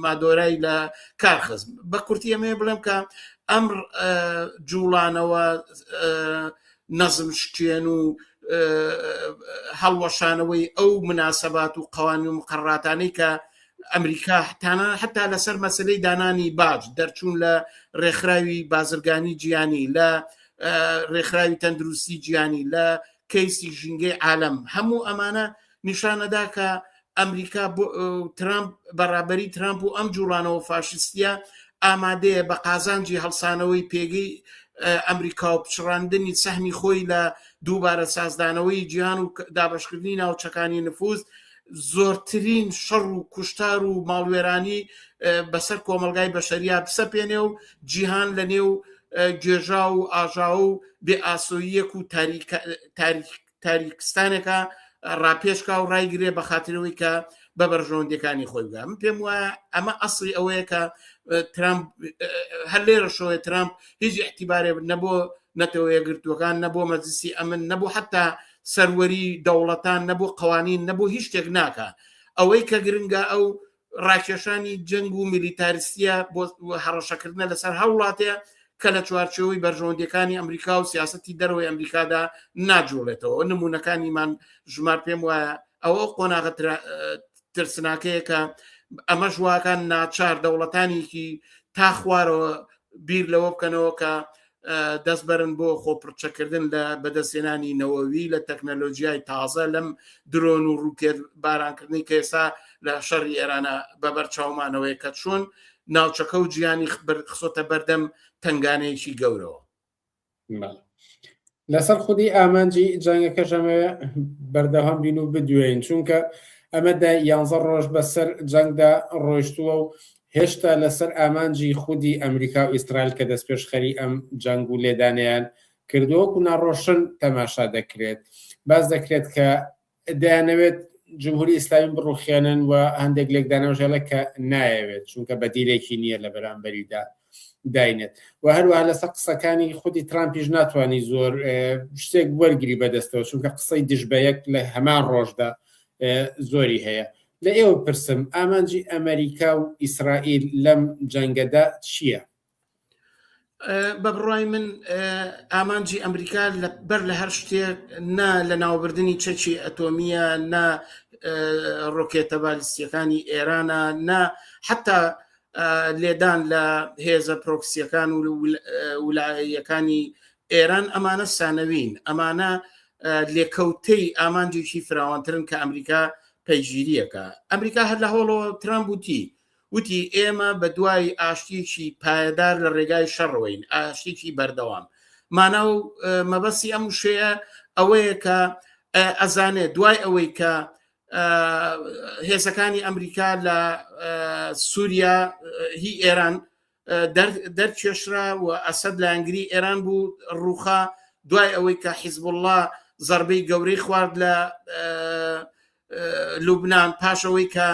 مادۆرای لە کارخست. بە کورتی ئەمێ بڵێم کە ئەم جوڵانەوە نەزم شکێن و هەڵوەشانەوەی ئەو مناسەبات و قوانین و مقەرراتانەی کە ئەمریکا حتا لەسەر مەسلەی دانانی باج دەرچوون لە ڕێکخراوی بازرگانی جیهانی، لە ڕێکخراوی تەندروستی جیهانی، لە کەیسی ژینگەی عالەم، هەموو ئەمانە نیشانەدا کە ئەمریکا ترامپ بەڕابەری ترامپ و ئەم جوڵانەوە فاشیستیە ئامادەیە بە قازانجی هەڵسانەوەی پێگەی ئەمریکا و پچڕاندنی سەهمی خۆی لە دووبارە سازدانەوەی جیهان و دابەشکردنی ناوچەکانی نفوذ زۆرترین شەڕ و کوشتار و ماڵوێرانی بەسەر کۆمەلگای بەشەریە بسەپێنێ و جیهان لە نێو گێژا و ئاژاو و بێ ئاسۆییەک و تاریکستانێکە ڕاپێشکا و ڕایگرێ بە خاترەوەی کە بە بەرژەوەندەکانی خۆی بگە. من پێم وایە ئەمە ئەسڵی ئەوەیە کە ترامپ هەر لێرە شۆیە ترامپ هیچ احتیبارێ نەبوو نەتەوە یەکگرتووەکان، نەبوو مەجلیسی ئەمن، نەبوو حتا سەروەری دەوڵەتان، نەبوو قوانین، نەبوو هیچ شتێک ناکە. ئەوەی کە گرنگە ئەو ڕاکێشانی جەنگ و میلیتاریستیە بۆ هەڕەشەکردنە لەسەر هەوڵاتەیە کە لە چوارچێوەی بەرژەوەندیەکانی ئەمریکا و سیاسەتی دەرەوەی ئەمریکادا ناجوڵێتەوە. نمونونەکانیمان ژمار پێم وایە ئەوە قۆناغە ترسناکەیە کە ئەمە ژواکان ناچار دەوڵەتانێکی تا خوارەوە بیر لەوە بکەنەوە کە دەست بەرن بۆ خۆپڕچەکردن لە بەدەستێنانی نەوەوی لە تەکنەلۆژیای تازە لەم درۆن و ڕووکێت بارانکردنی کە ئێستا لە شەڕی ئێرانە بەبەر چاومانەوەی کە چۆن ناوچەکە و جیانی خسۆتە بەردەم تنگانەیەکی گەورەوە. لەسەر خودی ئامانجی جەنگەکە ژەمە بەردەوام بین و بدوێن، چونکە ئەمەدا 11 ڕۆژ بەسەر جەنگدا ڕۆیشتووە و هێشتا لەسەر ئامانجی خودی ئەمریکا و ئیسرائیل کە دەستپێشخەری ئەم جەنگ و لێدانیان کردووەکو ناڕۆشن تەماشا دەکرێت. باز دەکرێت کە دەیانەوێت جمهوری ئیسلامی بڕوخێنن و هەندێک لێکدانەوەژێڵە کە نایەوێت، چونکە بەدیلێکی نییە لە بەرامبەریدا داینێت. و هەروەها لەسەر قسەکانی خودی ترامپیش ناتوانانی زۆر شتێک وەرگری بەدەستەوە، چونکە قسەی دژبەیەک لە هەمان ڕۆژدا زۆری هەیە. لە ئێوە پرسم ئامانجی ئەمریکا و ئیسرائیل لەم جەنگەدا چییە؟ بە بڕای من ئامانجی ئەمریکا بەر لە هەر شتێک نا لە ناوبردننی چەکی ئەتۆمیە نا ڕۆکێتە بالیستیەکانی ئێرانە نا حتا لێدان لە هێزە پرۆکسیەکان و ویلایەکانی ئێران ئەمانە سانەوین ئەمانە لێکەوتەی ئامانجێکی فراوانترن کە ئەمریکا پەیگیریەکە. ئەمریکا هەر لە هۆڵەوە ترامپ وتی ئێمە بە دوای ئاشتێکی پایدار لە ڕێگای شەڕەوەین ئاشتێکی بەردەوام ماناو مەبەستی ئەم شەیە ئەوەیە کە ئەزانێ دوای ئەوەی کە هێزەکانی ئەمریکا لە سووریا هی ئێران دەرکێشرا و ئەسەد لە ئەنگری ئێران بوو ڕووخا دوای ئەوەی کە حیزبوڵڵا زەربەی گەورەی خوارد لە لوبنان پاشەوەی کە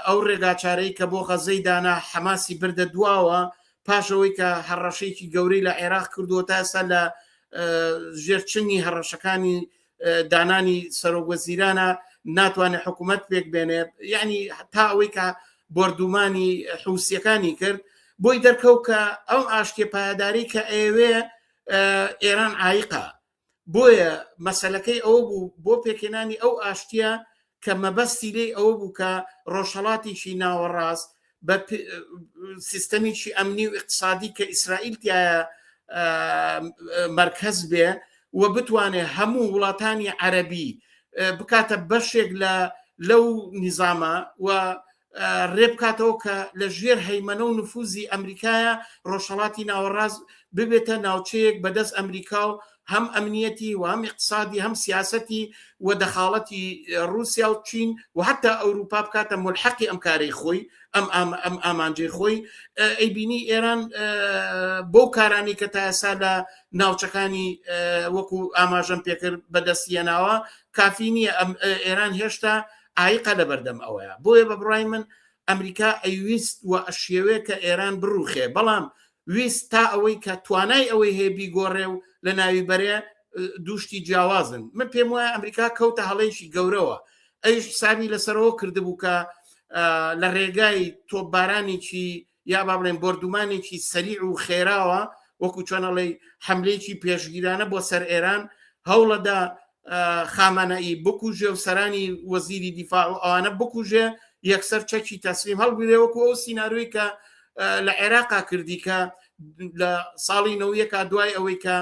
ئەو ڕێگاچارەی کە بۆ غەزەی دانا حەماسی بردە دواوە پاشەوەی کە هەڕەشەیەکی گەورەی لە عێراق کردووە تا ئێستا لە ژێرچنی هەڕەشەکانی دانانی سەرۆکوەزیرانە ناتوانێت حکوومەت پێک بێنێ یعنی تا ئەوەی کە بردومانی حوسیەکانی کرد بۆی دەرکەوت کە ئەو ئاشتێ پایداری کە ئێوێ ئێران عایقە بۆیە مەسەلەکەی ئەوە بوو بۆ پێکێنانی ئەو ئاشتیە کە مەبەستی لێ ئەوە بوو کە ڕۆژهەڵاتێکی ناوەڕاست بە سیستەمیکی ئەمنی و اقتصادی کە ئیسرائیل تایە مرکز بێ و بتوانێت هەموو وڵاتانی عەرەبی بکاتە بەشێک لەو نظامە و ڕێبکاتەوە کە لە ژێر هەیمەنە و نفوزی ئەمریکایە ڕۆژهەڵاتی ناوەڕاست ببێتە ناوچەیەک بەدەست ئەمریکا و هەم ئەمنیەتی و هەم اقتصادی هەم سیاسەتی و دەخاڵەتی رووسیا و چین و حتا ئەوروپا بکاتە ملحەقی ئەم کارەی خۆی ئەم ئامانجەی خۆی ئەیبینی ئێران بۆ کارانی کە تا ئێستا لە ناوچەکانی وەکو ئاماژەم پێکرد بەدەستیەناوە کافی نییە ئێران هێشتا عایقە لە بەردەم ئەوەیە بۆیە بە بڕای من ئەمریکا ئەیویست و ئەشێوەیە کە ئێران بڕوخێ بەڵام ویست تا ئەوەی کە توانای ئەوەی هەیە بیگۆڕێ و لە ناوی بەرێ دووشتی جیاوازن من پێم وایە ئەمریکا کەوتە هەڵەیەکی گەورەوە ئەیش حسابی لەسەرەوە کردبوو کە لە ڕێگای تۆپبارانێکی یا با بڵێن بردومانێکی سەریع و خێراوە وەکو چۆنەڵێ حملەیەکی پێشگیرانە بۆ سەر ئێران هەوڵەدا خامانایی بکوژێ و سەرانی وەزیری دیفاع و ئەوانە بکوژێ یەکسەر چەکی تەسلیم هەڵبگرێ وەکو ئەو سیناروی کە لە عێراقا کردی کە لە ساڵی نەوەیەکە دوای ئەوەی کە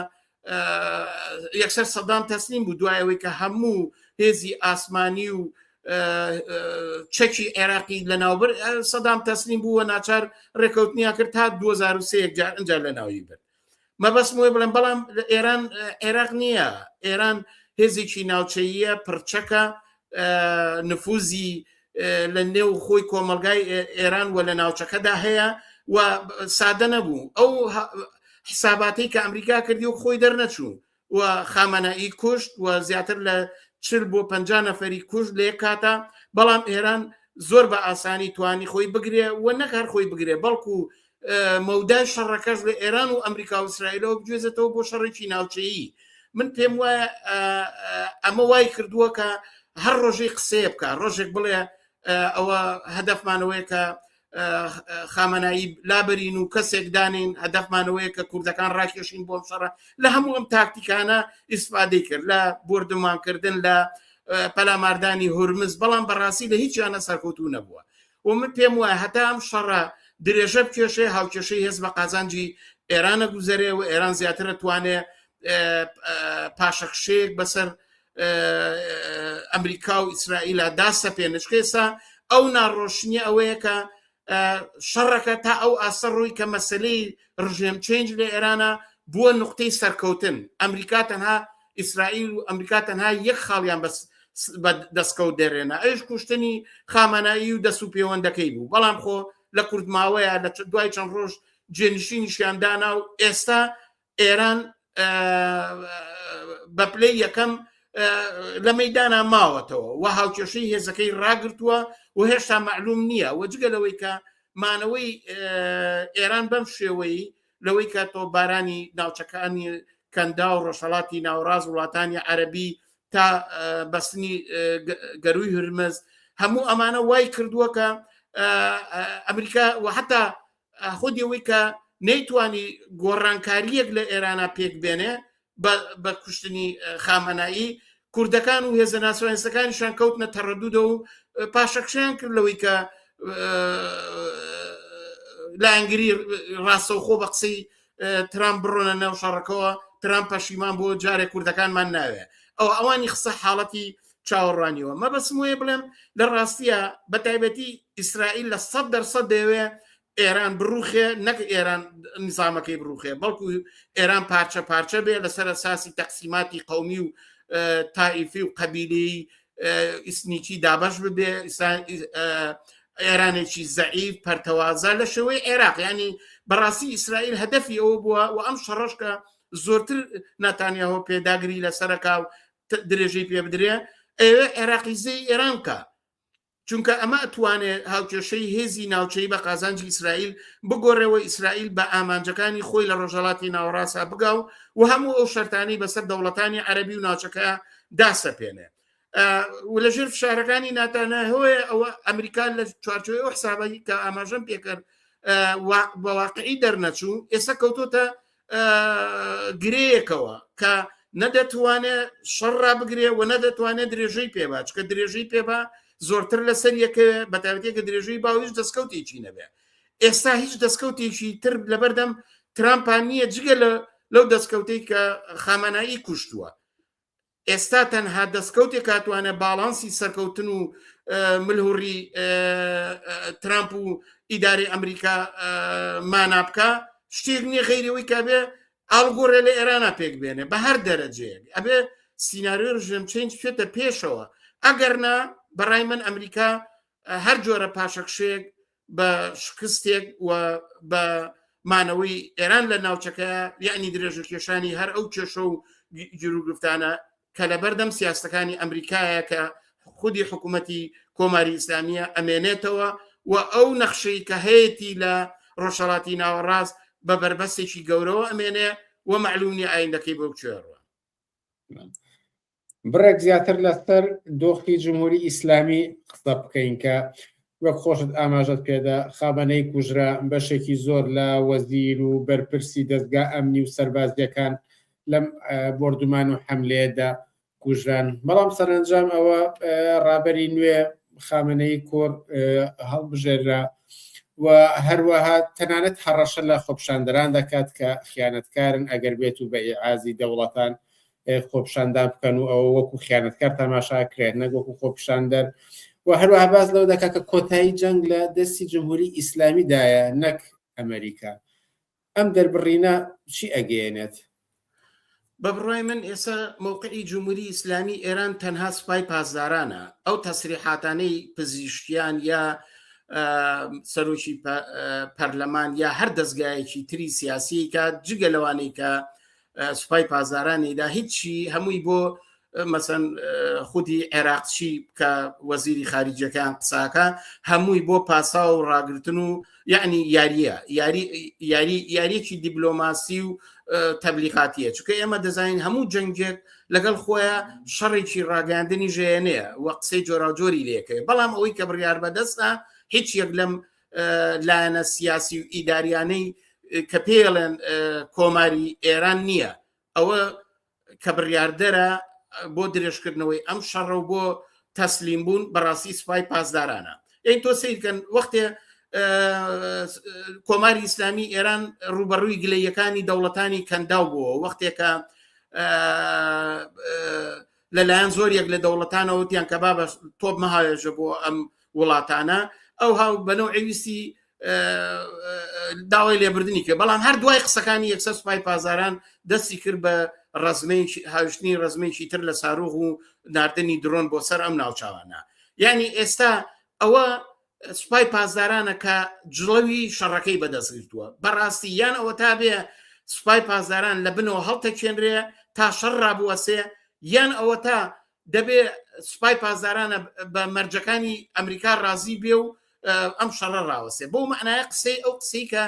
یەکسەر سەدام تەسلیم بوو دوای ئەوەی کە هەموو هێزی ئاسمانی و چەکی عێراقی لە ناوبەر سەدام تەسلیم بووە ناچار ڕێکەوتنیا کرد تا 2023 جار ئەنجا لە ناوی برد مەبەست وێ بڵێن بەڵام ئێران عێراق نییە ئێران هێزێکی ناوچەییە پرچەکە نفوزی لە نێو خۆی کۆمەلگای ئێران و لە ناوچەکەدا هەیە و سادە نەبوو ئەو حساباتی کە ئەمریکا کردی و خۆی دەرنەچوو و خامەنایی کوشت و زیاتر لە 40 بۆ 50 نەفەری کوشت لێ کاتە بەڵام ئێران زۆر بە ئاسانی توانی خۆی بگرێ و نەکار خۆی بگرێ بەڵکو مەودای شەڕەکەش لە ئێران و ئەمریکا و ئیسرائیلەوە بگوێزێتەوە بۆ شەڕێکی ناوچەیی من پێم وایە ئەمە وای کردووە کە هەر ڕۆژەی قسەیە بکە ڕۆژێک بڵێ ئەوە هەدەفمانەوەیە کە خامەنایی لابەرین و کەسێک دانین هەدەفمانەوەیە کە کوردەکان ڕاکێشین بۆم شەڕە لە هەموو ئەم تاکتیکانە ئیسفادەی کرد لە بردومانکردن لە پەلاماردانی هورمز بەڵام بەڕاستی لە هیچیانە سەرکەوتوو نەبووە و من پێم وایە هەتا ئەم شەڕە درێژە بکێشێ هاوکێشەی هێز بە قازانجی ئێرانە گوزەرێ و ئێران زیاترە توانێ پاشەخشەیەک بەسەر ئەمریکا و ئیسرائیلە داسە پێنشکێسا ئەو ناڕۆشنیە ئەوەیە کە شەڕەکە تا ئەو ئاسە ڕووی کە مەسلەی ڕژێم چێنج لە ئێرانە بووە نقطەی سەرکەوتن ئەمریکا تەنها ئیسرائیل و ئەمریکا تەنها یەک خاڵیان دەستکەوت دەرێنە ئەوش کوشتنی خامەنایی و دەست و پەیوەندەکەی بوو بەڵام خۆ لە کوردماوەیە لە دوای چەند ڕۆژ جێنشینیشیاندانا و ئێستا ئێران بە پلەی یەکەم لە مەیدانا ماوەتەوە و هاوکێشەی هێزەکەی ڕاگرتووە و هێشتا معلوم نییە و جگە لەوەی کە مانەوەی ئێران بەم شێوەی لەوەی کە تۆ بارانی ناوچەکانی کەندا و ڕۆژهەڵاتی ناوڕاز وڵاتانی عەرەبی تا بەستنی گەروی هورمز هەموو ئەمانە وای کردووە کە ئەمریکا و حتا خودیەوەی کە نەیتوانی گۆڕانکاریەک لە ئێرانە پێک بێنێ بە کوشتنی خامەنایی، کوردەکان و هێزە ناسۆڤیەتەکانیشان کەوتنە تەڕەدوودە و پاشەکشیان کرد لەوەی کە لایەنگری ڕاستەوخۆ بە قسەی ترامپ بڕۆنە ناو شەڕەکەەوە، ترامپ پەشیمان بۆ جارێک کوردەکانمان ناوێ، ئەو ئەوانی خسە حاڵەتی چاوەڕوانیەوە. مەبەستم وێ بڵێم لە ڕاستیە بە تایبەتی ئیسرائیل لە 100% دەوێ ئێران بڕوخێ، نەک ئێران نظامەکەی بڕوخێ، بەڵکو ئێران پارچە پارچە بێ لەسەر ئەساسی تەقسیماتی قەومی و تائیفی و قەبیلەی ئیسنیکی دابەش ببێ، ئێرانێکی زەعیف پەرتەوازە لە شێوەی عێراق. ینی بەڕاستی ئیسرائیل هەدەفی ئەوە بووە و ئەم شەڕەشکە زۆرتر نەتانیاهۆ پێداگری لەسەرەکا و درێژەی پێ بدرێ، ئێوە عێراقیزەی ئێران کە، چونکە ئەمە ئەتوانێت هاوکێشەی هێزی ناوچەی بە قازانجی ئیسرائیل بگۆڕێەوە ئیسرائیل بە ئامانجەکانی خۆی لە ڕۆژهەڵاتی ناوەڕاستە بگا و هەموو ئەو شەرتانەی بەسەر دەوڵەتانی عەرەبی و ناوچەکە داسەپێنێ. و لە ژێر فشارەکانی ناتانیاهۆیە ئەوە ئەمریکا لە چوارچۆی ئەو حسابی کە ئاماژەم پێکرد بە واقعی دەرنەچوو، ئێستا کەوتۆتە گرەیەکەوە کە نەدەتوانێت شەڕا بگرێ و نەدەتوانێت درێژەی پێبا، چکە درێژەی پێبا زۆرتر لەسەر یەکە بە تایبەتێکە درێژەی باو هیچ دەستکەوتێکی نەبێ. ئێستا هیچ دەستکەوتێکی تر لەبەردەم ترامپان نییە جگە لەو دەستکەوتەی کە خامەنایی کوشتووە. ئێستا تەنها دەستکەوتێک کاتوانە باڵانسی سەرکەوتن و ملهوڕی ترامپ و ئیداری ئەمریکا مانابکە شتێک نییە غەیرەوەی کابێ ئاڵگۆڕێ لە ئێرانە پێک بێنێ بە هەر دەرەجەیەک، ئەبێ سیناریۆ ڕژێم چێنج بێتە پێشەوە. ئەگەرنا بەڕای من ئەمریکا هەر جۆرە پاشەکشێک بە شکستێک و بە مانەوەی ئێران لە ناوچەکە، یعنی درێژە کێشانی هەر ئەو کێشە و گیرروگفتانە کە لە بەردەم سیاستەکانی ئەمریکایە کە خودی حکوومەتی کۆماری ئیسلامیە ئەمێنێتەوە و ئەو نەخشەی کە هەیەی لە ڕۆژهەڵاتی ناوەڕاست بە بربەستێکی گەورەوە ئەمێنێ و مەعلومی ئایندەکەی بەو کوێڕوە. بڕێک زیاتر لەسەر دۆخی جمهوری ئیسلامی قسە بکەین کە وەک خۆشت ئاماژەت پێدا خامنەی کوژرا بەشێکی زۆر لە وەزیر و بەرپرسی دەستگا ئەمنی و سەربازیەکان لەم بردومان و حملەیەدا کوژران، بەڵام سەرنجام ئەوە ڕابەری نوێ خامنەی کۆر هەڵبژێرا و هەروەها تەنانەت هەڕەشە لە خۆپشاندەران دەکات کە خیانەتکارن ئەگەر بێت و بە ئیعازی دەوڵەتان خۆپشاندان بکەن و ئەوە وەکو خیانەتکار تەماشاکرێت نەک وەکو خۆپشاندەر، و هەروەها باز لەو دەکات کە کۆتایی جەنگ لە دەستی جمهوری ئیسلامیدایە نەک ئەمریکا. ئەم دەربڕینە چی ئەگەیەنێت؟ بە بڕای من ئێستا موقعی جمهوری ئیسلامی ئێران تەنها سوپای پاسدارانە. ئەو تەسریحاتانەی پزیشکیان یا سەرۆکی پەرلەمان یا هەر دەستگایەکی تری سیاسی کە جگە لەوانەی کە سوپای پاسدارانیدا هیچی هەمووی بۆ مەسەن خودی عێراقچی کە وەزیری خارجیەکان قساکە هەمووی بۆ پاسا و ڕاگرتن و یعنی یاریەکی دیبلۆماسی و تەبلیغاتیە، چونکە ئێمە دەزانین هەموو جەنگێک لەگەڵ خۆیان شەڕێکی ڕاگەاندنی ژێنەیە و قسەی جۆراوجۆری لێکەوە، بەڵام ئەوەی کە بڕیار بەدەستە هیچ یەک لەم لایەنە سیاسی و ئیداریانەی کە پێڵێن کۆماری ئێران نییە، ئەوە کە بڕیاردەرە بۆ درێژکردنەوەی ئەم شەڕە و بۆ تەسلیم بوون بەڕاستی سوپای پاسدارانە. یعنی تۆ سیرکەن وەختێ کۆماری ئیسلامی ئێران ڕوبەڕووی گلەیەکانی دەوڵەتانی کەنداو بووە، وەختێکە لەلایەن زۆرێک لە دەوڵەتانەوەتیان کە بابە تۆپ مەهاوێژە بۆ ئەم وڵاتانە، ئەو هاو بەنەو ئەویستی داوای لێبردننی کرد، بەڵام هەر دوای قسەکانی یەکسەر سوپای پازاران دەستی کرد بە هاوشتنی ڕزمەیەکی تر لە ساروغ و ناردنی درۆن بۆ سەر ئەم ناوچاوانە. یعنی ئێستا ئەوە سوپای پاسدارانە کە جڵەوی شەڕەکەی بەدەستگرتووە، بەڕاستی یان ئەوە تا بێ سوپای پاسداران لە بنەوە هەڵتەکێنرێ تا شەڕ ڕابوەسێ، یان ئەوە تا دەبێ سوپای پاسدارانە بە مەرجەکانی ئەمریکا ڕازی بێ و ئەم شەڕە ڕاوەسێ. بۆ معنایە قسەی ئەو قسەی کە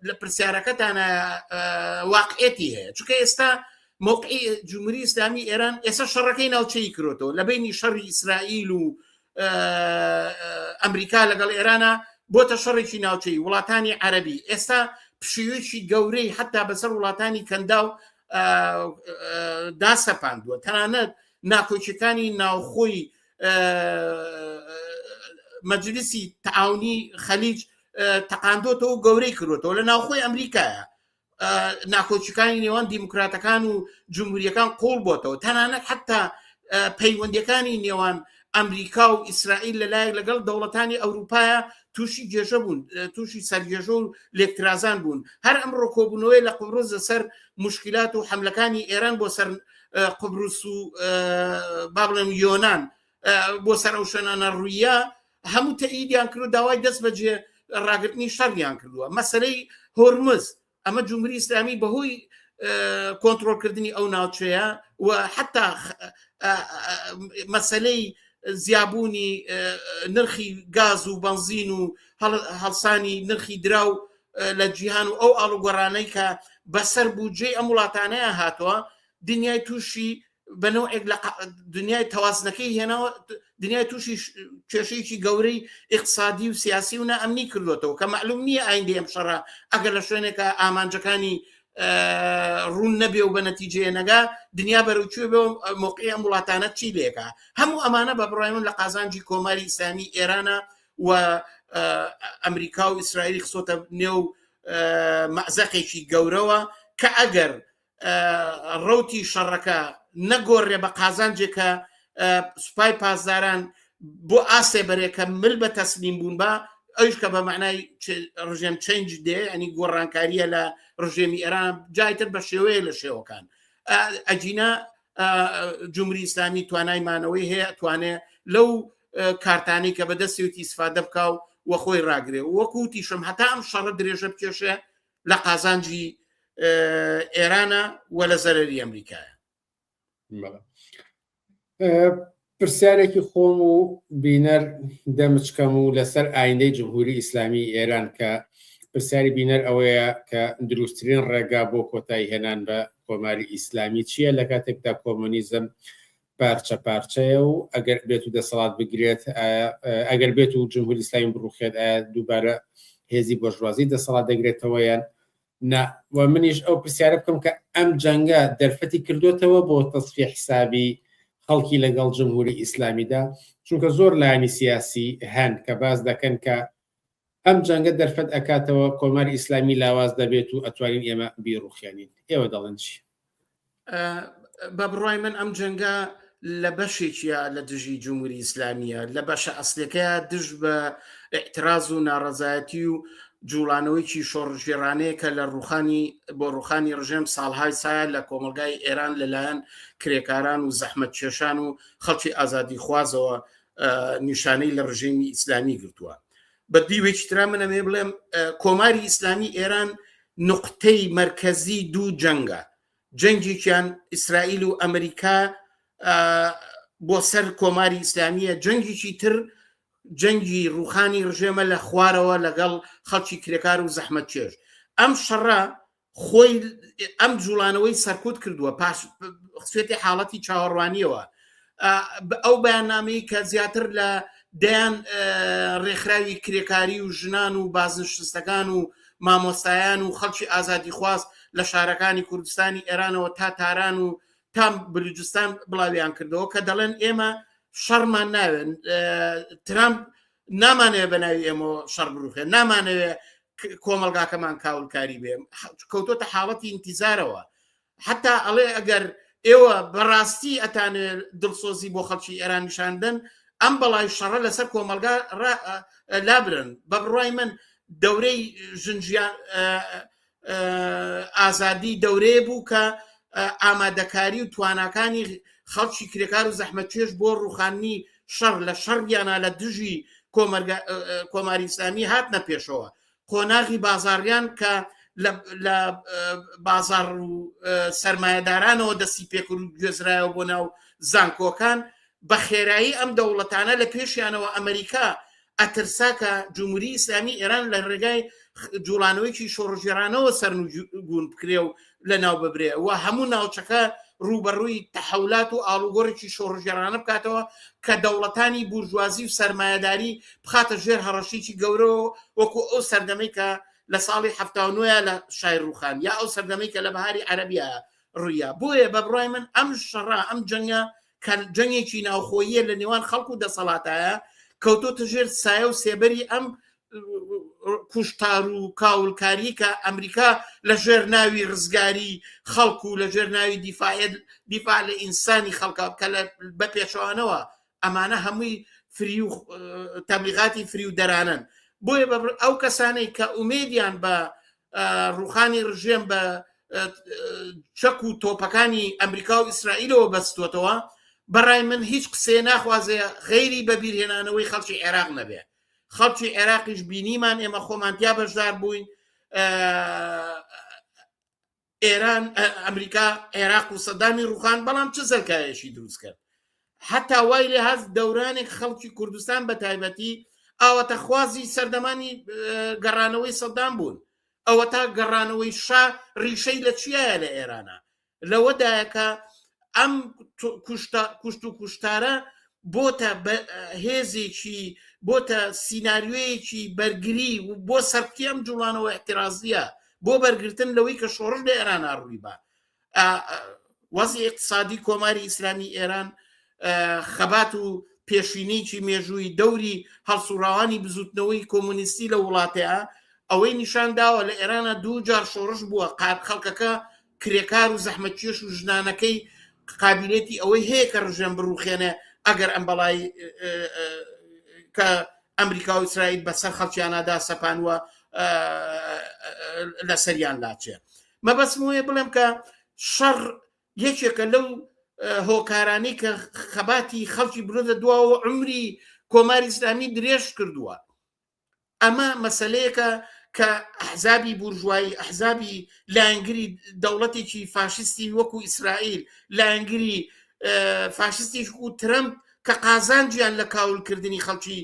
لە پرسیارەکەتانە واقعەتی هەیە، چونکە ئێستا موقعی جمهوری ئیسلامی ئێران ئێستا شەڕەکەی ناوچەی کردەوە لە بینی شەڕی ئیسرائیل و ئەمریکا لەگەڵ ئێرانە بۆتە شەڕێکی ناوچەی وڵاتانی عەرەبی. ئێستا پشیوەیەکی گەورەی حتا بەسەر وڵاتانی کەندا و داسەپاندووە تەنانەت ناکۆچەکانی ناوخۆی مەجلیسی تەعاونی خەلیج تەقاندۆتەوە و گەورەی کردوێتەوە لە ناوخۆی ئەمریکایە ناکۆچەکانی نێوان دیموکراتەکان و جمهوریەکان قۆڵ بۆتەوە تەنانەت حتا پەیوەندیەکانی نێوان ئەمریکا و ئیسرائیل لەلایەک لەگەڵ دەوڵەتانی ئەوروپایە تووشی گێژە بوون تووشی سەرگێژە و لێکترازان بوون هەر ئەم ڕۆکۆبوونەوەی لە قوبرس لەسەر مشکلات و حملەکانی ئێران بۆ سەر قوبرس و با بڵێم یۆنان بۆ سەر ئەو شوێنانە ڕوویە هەموو تەئیدیان کرد و داوای دەست بەجێ ڕاگرتنی شەڕیان کردووە مەسەلەی هۆرمز ئەمە جمهوری ئیسلامی بەهۆی کۆنتڕۆلکردنی ئەو ناوچەیە و حتا مەسەلەی زیابوونی نرخی گاز و بنزین و هەڵسانی نرخی دراو لە جیهان و ئەو ئاڵوگۆڕانەی کە بەسەر بودجەی ئەم وڵاتانەیە هاتووە دنیای تووشی بەنەوەیەک لە دنیای تەوازنەکەی هێناوە دنیای تووشی کێشەیەکی گەورەی اقتصادی و سیاسی و نائەمنی کردوێتەوە کە معلوم نییە ئایندەی ئەم شەڕە ئەگەر لە شوێنێکە ئامانجەکانی ڕوون نەبێ و بە نەتیجەیە نەگا دنیا بەرەوچوێ بێ موقعی ئەم وڵاتانە چی لێکە هەموو ئەمانە بە بڕای من لە قازانجی کۆماری ئیسلامی ئێرانە و ئەمریکا و ئیسرائیلی خسۆتە نێو مەعزەقێکی گەورەوە کە ئەگەر ڕەوتی شەڕەکە نەگۆڕێ بە قازانجێکە سوپای پاسداران بۆ ئاسێ بەرێکە مل بە تەسلیم بوون بە ئەوش کە بە معنای ڕژێم چنج دێ ئەنی گۆڕانکاریە لە ڕژێمی ئێران جایتر بە شێوەیە لە شێوەکان ئەجینە جمهوری ئیسلامی توانایمانەوەی هەیە توانێ لەو کارتانەی کە بەدەستی ئیسفادە بکا و وە خۆی ڕاگرێ وەکوتیشم هەتا ئەم شەڕە درێژە بکێشێ لە قازانجی ئێرانە وە لە زەرەری ئەمریکایە پرسیارێکی خۆم و بینەر دەمچکەم و لەسەر ئایندەی جمهوری ئیسلامی ئێران کە پرسیاری بینەر ئەوەیە کە دروستترین ڕێگا بۆ کۆتایی هێنان بە کۆماری ئیسلامی چییە لە کاتێکدا کۆمۆنیزم پارچە پارچەیە و ئەگەر بێت و دەسەڵات بگرێت ئەگەر بێت و جمهوری ئیسلامی بڕوخێت دووبارە هێزی بۆژوازی دەسەڵات دەگرێتەوە یان و منیش ئەو پرسیارە بکەم کە ئەم جەنگە دەرفەتی کردوێتەوە بۆ تەصفیە حسابی خەڵکی لەگەڵ جمهوری ئیسلامیدا چونکە زۆر لایانی سیاسی هەن کە باز دەکەن کە ئەم جەنگە دەرفەت ئەکاتەوە کۆماری ئیسلامی لاواز دەبێت و ئەتوانین ئێمە بیڕوخیانین ئێوە دەڵێن چی بە بڕای من ئەم جەنگە لە بەشێکیە لە دژی جمهوری ئیسلامیە لە بەشە ئەسلەکەیە دژ بە ئێعتراز و ناڕەزایەتی و جوڵانەوەیکی شۆڕژێرانەیە کە لە بۆ ڕوخانی ڕژێم ساڵهای سایە لە کۆمەلگای ئێران لەلایەن کرێکاران و زەحمەت کێشان و خەڵکی ئازادی خوازەوە نیشانەی لە ڕژێمی ئیسلامی گرتووە بە دیوێکی ترا منەمێ بڵێم کۆماری ئیسلامی ئێران نقطەی مرکزی دوو جەنگە جەنگێکیان ئیسرائیل و ئەمریکا بۆ سەر کۆماری ئیسلامیە جەنگێکی تر جەنگی ڕوخانی ڕژێمە لە خوارەوە لەگەڵ خەڵکی کرێکار و زەحمەت چێژ ئەم شەڕە خۆی ئەم جوڵانەوەی سەرکوت کردووە پاش سوێتی حاڵەتی چاوەڕوانیەوە ئەو بەیاننامەی کە زیاتر لە دەیان ڕێکخراوی کرێکاری و ژنان و بازنشستەکان و مامۆستایان و خەڵکی ئازادی خواست لە شارەکانی کوردستانی ئێرانەوە تا تاران و تام بلوچستان بڵاویان کردەوە کە دەڵێن ئێمە شەڕمان ناوێن ترامپ نامانەوێت بە ناوی ئێمە شەڕ بڕوخێن نامانەوێت کۆمەلگاکەمان کاولکاری بێ کەوتۆتە حاڵەتی ئینتیزارەوە حتا ئەڵێ ئەگەر ئێوە بەڕاستی ئەتانێت دڵسۆزی بۆ خەڵکی ئێران نیشاندن ئەم بەڵای شەڕە لەسەر کۆمەلگا لابرن بە بڕای من دەورەی ژنجیان ئازادی دەورەیە بوو کە ئامادەکاری و تواناکانی خەڵکی کرێکار و زەحمەت چێژ بۆ ڕوخانی شەڕ لە شەڕیانە لە دژی کۆماری ئیسلامی هاتنە پێشەوە قۆناغی بازاڕیان کە لە بازار و سەرمایەدارانەوە دەستی پێکرد و گوێزرایەوە بۆ ناو زانکۆکان بە خێرایی ئەم دەوڵەتانە لە پێشیانەوە ئەمریکا ئەترساکە جمهوری ئیسلامی ئێران لە ڕێگای جوڵانەوەیکی شۆڕژێرانەوە سەرنگون بکرێ و لە ناو ببرێ و هەموو ناوچەکە ڕوبەڕووی تەحولات و ئاڵوگۆڕێکی شۆڕژێرانە بکاتەوە کە دەوڵەتانی بورژوازی و سەرمایەداری بخاتە ژێر هەڕەشێکی گەورەوە وەکو ئەو سەردەمەی کە لە ساڵی 79 لە شای ڕوخان یا ئەو سەردەمەی کە لە بەهاری عەرەبیە ڕوویە. بۆیە بە بڕای من ئەم شەڕا ئەم جەنگە کە جەنگێکی ناوخۆییە لە نێوان خەڵک و دەسەڵاتایە کەوتۆتە ژێر سایە و سێبەری ئەم کوشتار و کاولکاری کە ئەمریکا لە ژێر ناوی ڕزگاری خەڵک و لە ژێر ناوی دیفاع لە ئینسانی خەڵکە کە بە پێشەوانەوە ئەمانە هەمووی فری و تەبلیغاتی فری و دەرانن. بۆیە ئەو کەسانەی کە ئومێدیان بە ڕوخانی ڕژێم بە چەک و تۆپەکانی ئەمریکا و ئیسرائیلەوە بەستوتەوە بەڕای من هیچ قسێ ناخوازێ غەیری بەبیرهێنانەوەی خەڵکی عێراق نەبێ. خەڵکی عێراقیش بینیمان ئێمە خۆمانتیا بەشدار بووین ئێران ئەمریکا عێراق و سەدامی ڕوخان بەڵام چ زەرکایەشی دروست کرد حتا وای لێ هەست دەورانێک خەڵکی کوردستان بە تایبەتی ئاوەتە خوازی سەردەمانی گەڕانەوەی سەدام بوون ئەوە تا گەڕانەوەی شا ڕیشەی لە چیایە لە ئێرانە لەوەدایە کە ئەم کوشت و کوشتارە بۆتە هێزێکی بۆتە سیناریۆیەکی بەرگری و بۆ سەرکی ئەم جوڵانەوە احتیرازیە بۆ بەرگرتن لەوەی کە شۆڕش لە ئێران ڕووی بە وەزی اقتصادی کۆماری ئیسلامی ئێران خەبات و پێشینێکی مێژووی دەوری هەڵسوڕاوانی بزوتنەوەی کۆمونیستی لە وڵاتەیە ئەوەی نیشان داوە لە ئێرانە دوو جار شۆڕش بووە خەڵکەکە کرێکار و زەحمەتکێش و ژنانەکەی قابلێتی ئەوەی هەیە کە ڕژێم بڕوخێنێ ئەگەر ئەم بەڵای کە ئەمریکا و ئیسرائیل بەسەر خەڵکیانەدا سەپانوە لە سەریان لاچێ مەبەستم وەیە بڵێم کە شەڕ یەکێکە لەو هۆکارانەی کە خەباتی خەڵکی برۆدە دواوە عمری کۆماری ئیسلامی درێژ کردووە ئەمە مەسەلەیەکە کە ئەحزابی بورژوایی ئەحزابی لایەنگری دەوڵەتێکی فاشستی وەکو ئیسرائیل لایەنگری فاشستی و ترەمپ کە قازانجیان لە کاولکردنی خەڵکی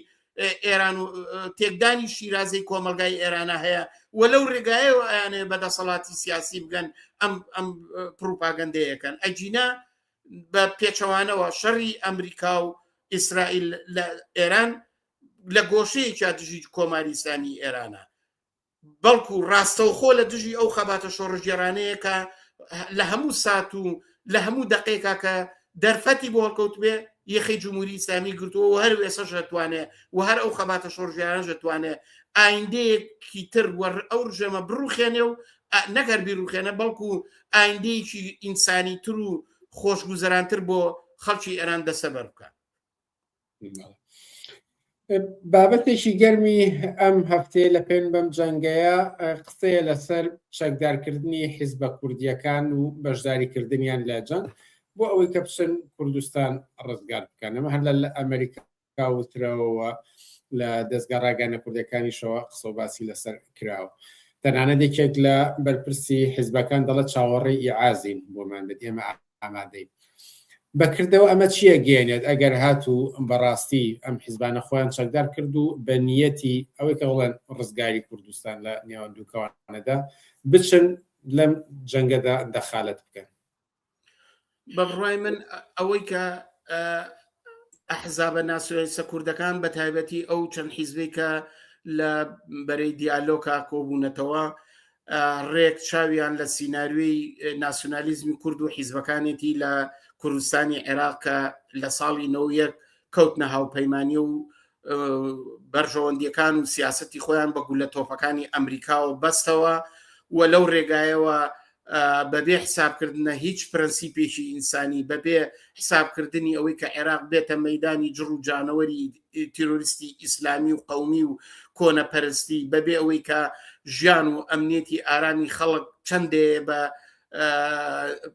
ئێران و تێکدانی شیرازەی کۆمەلگای ئێرانە هەیە و لەو ڕێگایەوە ئەیانێ بەدەسەڵاتی سیاسی بگەن ئەم پروپاگەندەیەکەن ئەجینا بە پێچەوانەوە شەڕی ئەمریکا و ئیسرائیل لە ئێران لە گۆشەیەکیا دژی کۆماری ئیسلامی ئێرانە بەڵکو ڕاستەوخۆ لە دژی ئەو خەباتە شۆڕژگێڕانەیە کە لە هەموو سات و لە هەموو دقیقا کە دەرفەتی بۆ هەڵکەوت بێ یەخی جمهوری ئیسلامی گرتووە و هەر وێسەش دەتوانێت و هەر ئەو خەباتە شۆڕژگێڕانە دەتوانێت ئایندەیەکی تر ئەو ڕژێمە بڕوخێنێ و نەگەر بیرروخێنە بەڵکو ئایندەیەکی ئینسانی تر و خۆشگوزەرانتر بۆ خەڵکی ئێران دەسەبەر بکات. بابەتێکی گەرمی ئەم هەفتەیە لە پێن بەم جەنگەیە قسەیە لەسەر چەکدارکردنی حیزبە کوردیەکان و بەشداریکردنیان لە جەنگ بۆ ئەوەی کە بچن کوردستان ڕزگار بکەن ئەمە هەر لە ئەمریکا وترەوە لە دەستگا ڕاگەیاندنە کوردیەکانیشەوە قسە و باسی لەسەر کراوە تەنانەت یەکێک لە بەرپرسی حیزبەکان دەڵێت چاوەڕێی ئیعازین بۆمان بێت ئێمە ئامادەین بەکردەوە ئەمە چییە گەێنێت ئەگەر هاتوو بەڕاستی ئەم حیزبانە خۆیان چەکدار کرد و بە نیەتی ئەوەی کە بڵێن ڕزگاری کوردستان لە نێوان دووکەوانەدا بچن لەم جەنگەدا دەخالەت بکەن بە بڕای من ئەوەی کە ئەحزابە ناسیۆنالیستە کوردەکان بە تایبەتی ئەو چەند حیزبێک کە لە بەرەی دیالۆکا کۆبوونەتەوە ڕێک چاویان لە سیناریۆی ناسیۆنالیزمی کورد و حیزبەکانێتی لە کوردستانی عێراقە لە ساڵی 91 کەوتنە هاوپەیمانی و بەرژەوەندیەکان و سیاسەتی خۆیان بە گولە تۆپەکانی ئەمریکاوە بەستەوە و لەو ڕێگایەوە بەبێ حسابکردنە هیچ پرەنسیپێکی ئینسانی بەبێ حسابکردنی ئەوەی کە عێراق بێتە مەیدانی جڕ و جانەوەری تیرۆریستی ئیسلامی و قەومی و کۆنەپەرستی بەبێ ئەوەی کە ژیان و ئەمنیەتی ئارامی خەڵک چەندێ بە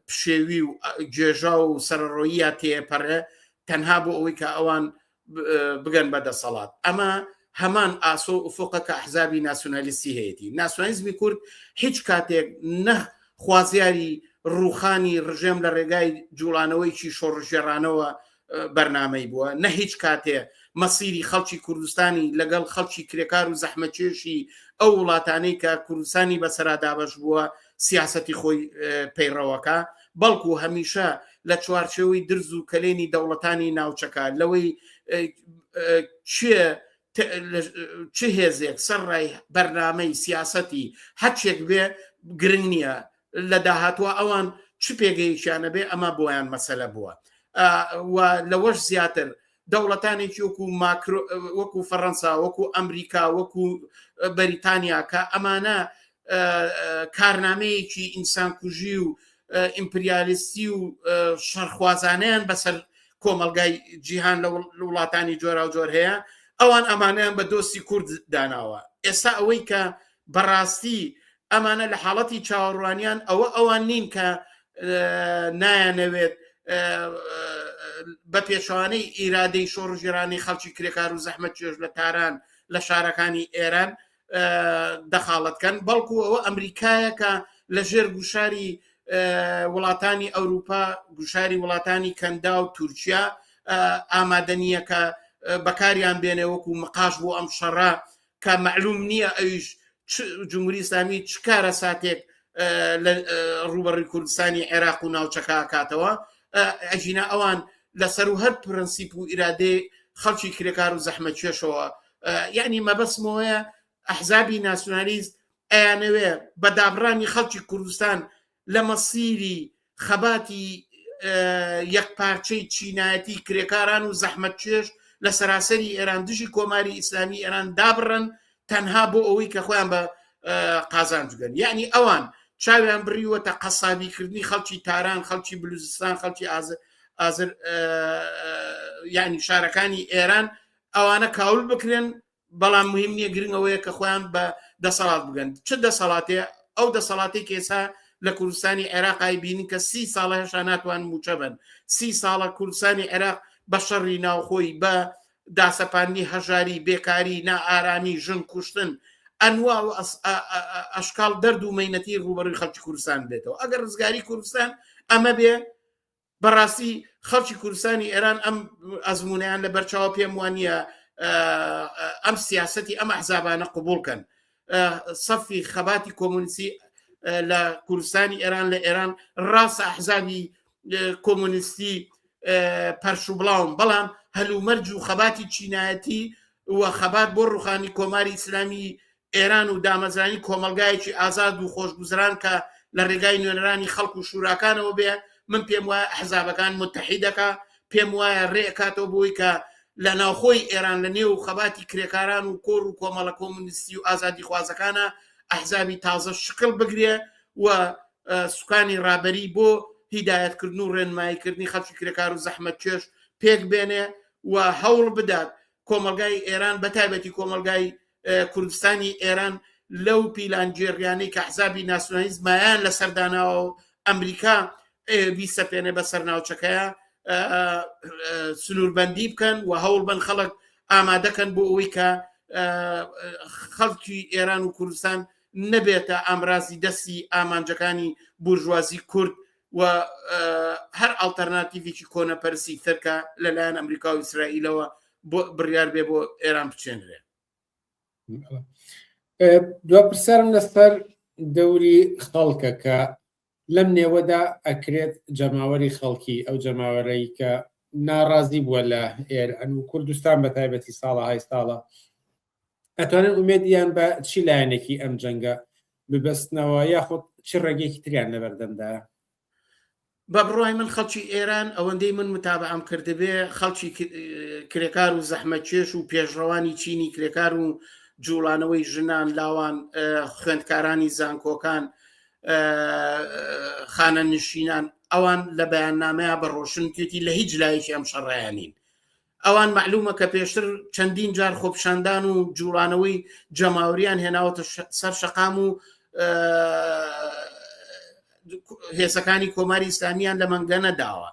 پشێوی و گێژا و سەرڕۆیە تێپەڕێ تەنها بۆ ئەوەی کە ئەوان بگەن بەدەسەڵات ئەمە هەمان ئاسۆ ئوفۆقە کە ئەحزابی ناسیۆنالیستی هەیەی ناسیۆنالیزمی کورد هیچ کاتێک نە خوازیاری ڕوخانی ڕژێم لە ڕێگای جوڵانەوەیکی شۆڕژێڕانەوە بەرنامەی بووە نە هیچ کاتێ مەسیری خەڵکی کوردستانی لەگەڵ خەڵکی کرێکار و زەحمەتکێشی ئەو وڵاتانەی کە کوردستانی بەسەرا دابەش بووە سیاسەتی خۆی پەیڕەوەکە بەڵکو هەمیشە لە چوارچێوەی درز و کەلێنی دەوڵەتانی ناوچەکە لەوەی چیە چ هێزێک سەرڕای بەرنامەی سیاسەتی هەچێک بێ گرنگ نییە لە داهاتوە ئەوان چ پێگەیشیانە بێ ئەمە بۆیان مەسەلە بووە و لەوەش زیاتر دەوڵەتانێکی وەکو فەڕەنسا وەکو ئەمریکا وەکو بەریتانیا کە ئەمانە کارنامەیەکی ئینسانکوژی و ئیمپریالیستی و شەرخوازانیان بەسەر کۆمەلگای جیهان لە وڵاتانی جۆرا و جۆر هەیە ئەوان ئەمانیان بە دۆستی کورد داناوە ئێستا ئەوەی کە بەڕاستی ئەمانە لە حاڵەتی چاوەڕوانیان ئەوان نین کە نایانەوێت بە پێشوانەی ئیرادەی شۆڕژێرانی خەڵکی کرێکار و زەحمەت چێژ لە تاران لە شارەکانی ئێران دەخاڵەتکەن بەڵکو ئەوە ئەمریکایە کە لە ژێر گوشاری وڵاتانی ئەوروپا گوشاری وڵاتانی کەندا و تورکیا ئامادەنیە کە بەکاریان بێنێ وەکو مقاش بۆ ئەم شەڕا کە معلوم نییە ئەویش جمهوری ئیسلامی چ کارە ساتێک ڕوبەڕووی کوردستانی عێراق و ناوچەکە کاتەوە ئەژینە ئەوان لەسەر و هەر پرەنسیپ و ئیرادەی خەڵکی کرێکار و زەحمەت چێشەوە یعنی مەبەسمەوەیە ئەحزابی ناسیۆنالیست ئەیانەوێ بە دابڕانی خەڵکی کوردستان لە مەسیری خەباتی یەکپارچەی چینایەتی کرێکاران و زەحمەت چێش لە سەراسەری ئێران دژی کۆماری ئیسلامی ئێران دابڕن تەنها بۆ ئەوەی کە خۆیان بە قازان جگەن یعنی ئەوان چاویان بڕیوەتە قەسابیکردنی خەڵکی تاران خەڵکی بلوزستان خەڵکی ئازر یعنی شارەکانی ئێران ئەوانە کاول بکرێن بەڵام مهم نییە گرنگەوەیە کە خۆیان بە دەسەڵات بگەن چ دەسەڵاتێ ئەو دەسەڵاتی کێسا لە کوردستانی عێراقای بینی کە 30 ساڵە هێشتا ناتوان موچە بن 30 ساڵە کوردستانی عێراق بە شەڕی ناوخۆی بە داسەپاندنی هەژاری بێکاری نائارامی ژن کوشتن ئەنوا و ئەشکال دەرد و مەینەتی ڕوبەڕووی خەڵکی کوردستان بێتەوە ئەگەر ڕزگاری کوردستان ئەمە بێ بەڕاستی خەڵکی کوردستانی ئێران ئەم ئەزمونیان لە بەرچاوە پێم وانە ئەم سیاسەتی ئەم ئەحزابانە قبولکەن سەفی خەباتی کۆمونیستی لە کوردستانی ئێران لە ئێران ڕاستە ئەحزابی کۆمونیستی پەرشوبڵاون بەڵام هەلومەرج و خەباتی چینایەتی و خەبات بۆ ڕوخانی کۆماری ئیسلامی ئێران و دامەزرانی کۆمەلگایەکی ئازاد و خۆشگوزران کە لە ڕێگای نوێنەرانی خەڵک و شوراکانەوە بێ من پێم وایە ئەحزابەکان متحیدەکە پێم وایە ڕێکاتەوە بۆی کە لە ناوخۆی ئێران لە نێو خەباتی کرێکاران و کۆر و کۆمەڵە کۆمونیستی و ئازادی خوازەکانە ئەحزابی تازە شکل بگرێ و سوکانی ڕابەری بۆ هیدایەتکردن و ڕێنماییکردنی خەڵکی کرێکار و زەحمەت چێش پێک بێنێ و هەوڵ بدات کۆمەلگای ئێران بەتایبەتی کۆمەلگای کوردستانی ئێران لەو پیلانجێڕیانەی کە ئەحزابی ناسیۆنالیست مایان لە سەرداناوە و ئەمریکا بیسەپێنێ بەسەر ناوچەکەیە سنووربەندی بکەن و هەوڵ بن خەڵک ئامادەکەن بۆ ئەوەی کە خەڵکی ئێران و کوردستان نەبێتە ئامرازی دەستی ئامانجەکانی بورژوازی کورد و هەر ئالتەرناتیڤێکی کۆنەپەرسی ترکە لەلایەن ئەمریکا و ئیسرائیلەوە بۆ بڕیار بێ بۆ ئێران بچێنرێ دو پرسیارم لەسەر دەوری خەڵکە کە لەم نێوەدا ئەکرێت جەماوەری خەڵکی ئەو جەماوەرەی کە ناڕازی بووە لە ئێران و کوردستان بە تایبەتی ساڵە های ساڵە ئەتوانن ئومێدیان بە چی لایەنێکی ئەم جەنگە ببەستنەوە یاخود چی ڕێگەیەکی تریان لەبەردەمدایە بە بڕای من خەڵکی ئێران ئەوەندەی من متابعەم کردبێ خەڵکی کرێکار و زەحمەتکێش و پێشڕەوانی چینی کرێکار و جوڵانەوەی ژنان لاوان خوێندکارانی زانکۆکان خانە نشینان ئەوان لە بەیاننامەیە بە ڕۆشنکێتی لە هیچ لایەکی ئەم شەڕایانین ئەوان معلومە کە پێشتر چەندین جار خۆپشاندان و جوڵانەوەی جەماوریان هێناوەتە سەر شەقام و هێزەکانی کۆماری ئیسلامیان لە مەنگە نەداوە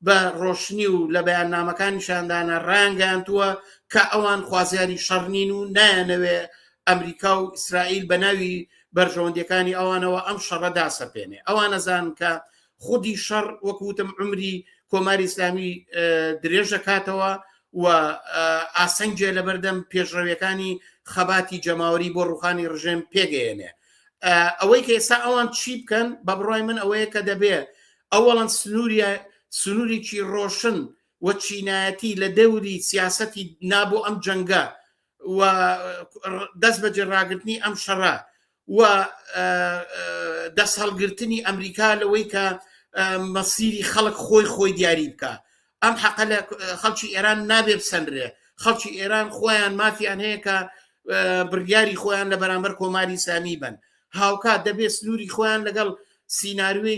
بە ڕۆشنی و لە بەیاننامەکانی شاندانە ڕانگەیانتووە کە ئەوان خوازیاری شەڕنین و نایەنەوێ ئەمریکا و ئیسرائیل بە ناوی بەرژەوەندیەکانی ئەوانەوە ئەم شەڕەدا سەپێنێ ئەوان نەزان کە خودی شەڕ وەکوتم عمری کۆماری ئیسلامی درێژە کاتەوە و ئاسەنگێ لە بەردەم پێشڕەویەکانی خەباتی جەماوەری بۆ ڕوخانی ڕژێم پێگەێنێ ئەوەی کە ئێستا ئەوان چی بکەن بە بڕای من ئەوەیە کە دەبێ ئەوەڵەن سنوورێکی ڕۆشن و چینایەتی لە دەوری سیاسەتی نابوو ئەم جەنگە و دەست بە جێڕاگرتنی ئەم شەڕە و دەست هەڵگرتنی ئەمریکا لەوەی کە مەسیری خەڵک خۆی دیاری بکە. ئەم حەقە لە خەڵکی ئێران نابێ بسەندرێ. خەڵکی ئێران خۆیان مافیان هەیە کە بڕیاری خۆیان لە بەرامبەر کۆماری ئیسلامی بن. هاوکات دەبێت سنووری خۆیان لەگەڵ سیناروی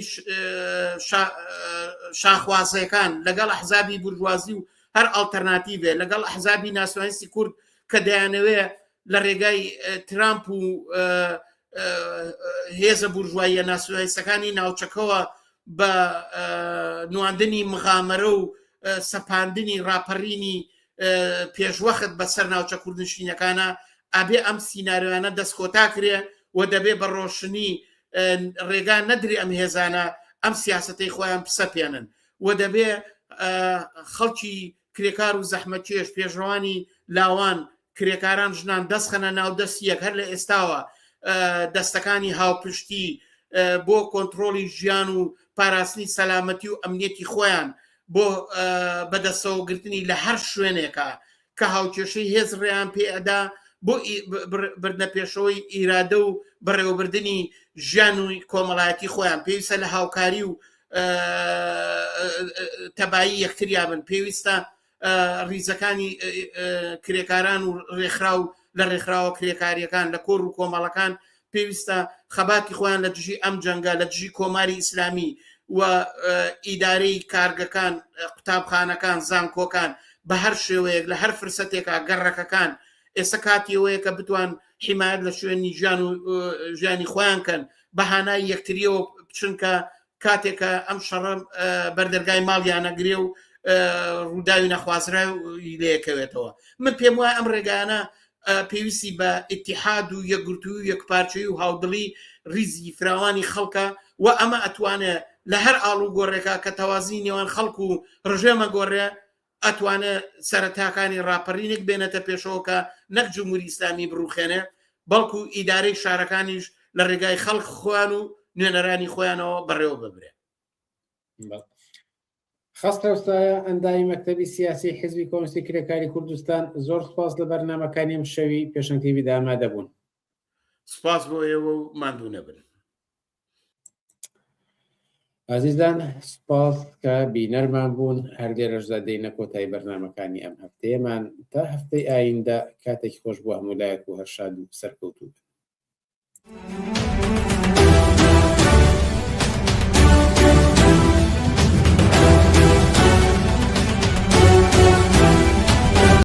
شاخوازەکان، لەگەڵ ئەحزابی بورژوازی و هەر ئالتەرناتیڤێ، لەگەڵ ئەحزابی ناسیۆنالیستی کورد کە دەیانەوێ لە ڕێگای ترامپ و هێزە بورژواییە ناسیۆنالیستەکانی ناوچەکەوە بە نواندنی مغامرە و سەپاندنی ڕاپەڕینی پێشوەخت بەسەر ناوچە کوردنشینەکانە ئابێ ئەم سیناریوانە دەستکۆتا کرێ و دەبێ بە ڕۆشنی ڕێگا نەدری ئەم هێزانە ئەم سیاسەتەی خۆیان پسە پێنن و دەبێ خەڵکی کرێکار و زەحمەتکێش پێشڕەوانی لاوان کرێکاران ژنان دەستخەنە ناو دەستیەک هەر لە ئێستاوە دەستەکانی هاوپشتی بۆ کۆنتترۆلی ژیان و پاراستنی سەلامەتی و ئەمنیەتی خۆیان بۆ بەدەستەوەگرتنی لە هەر شوێنێکە کە هاوکێشەی هێز ڕێیان پێئەدا بۆ بردنە پێشەوەی ئیرادە و بەڕێوەبردننی ژیان و کۆمەڵایەتی خۆیان پێویستە لە هاوکاری و تەبایی یەکتریان بن. پێویستە ریزەکانی کرێکاران و ڕێکخرا و لە ڕێکخراوە کرێکاریەکان لە کۆڕ و کۆمەڵەکان پێویستە خەباتی خۆیان لە دژی ئەم جەنگە لە دژی کۆماری ئیسلامی و ئیدارەی کارگەکان، قوتابخانەکان، زانکۆکان بە هەر شێوەیەک لە هەر فرسەتێکە گەڕەکەکان ئێستا کاتیەوەیە کە بتوان حیمایەت لە شوێنی ژیان و ژیانی خۆیان کەن بەهانای یەکتریەوە چونکە کاتێکە ئەم شەڕە بەردەرگای ماڵیان نەگرێ و ڕووداوی نەخوازراوی لەیەکەوێتەوە. من پێم وایە ئەم ڕێگانە پێویستی بە ئیتیحاد و یەکگرتووی و یەکپارچەی و هاودڵی ریزی فراوانی خەڵکە و ئەمە ئەتوانێت لە هەر ئاڵو گۆڕێکە کە تەوازی نێوان خەڵک و ڕژێمە گۆڕێ ئەتوانێت سەرەتاکانی ڕاپەڕینێک بێنێتە پێشەوەکە نەک جمهوری ئیسلامی بڕوخێنێ بەڵکو ئیدارەی شارەکانیش لە ڕێگای خەڵک خۆیان و نوێنەرانی خۆیانەوە بەڕێوە ببرێ. خستەوسایە ئەندامی مەکتەبی سیاسی حیزبی کۆمونیستی کرێکاری کوردستان زۆر سپاس لە بەرنامەکانی ئەم شەوی پێشەنگ تیڤیدا ئامادە بوون. سپاس بۆ ئێوە و ماندوو نەبن. ئازیزان سپاس کە بینەرمان بوون. هەر لێرەشدا دێنە کۆتایی بەرنامەکانی ئەم هەفتەیەمان تا هەفتەی ئایندە کاتێکی خۆش بۆ هەموو لایەک و هەر شاد و سەرکەوتوو.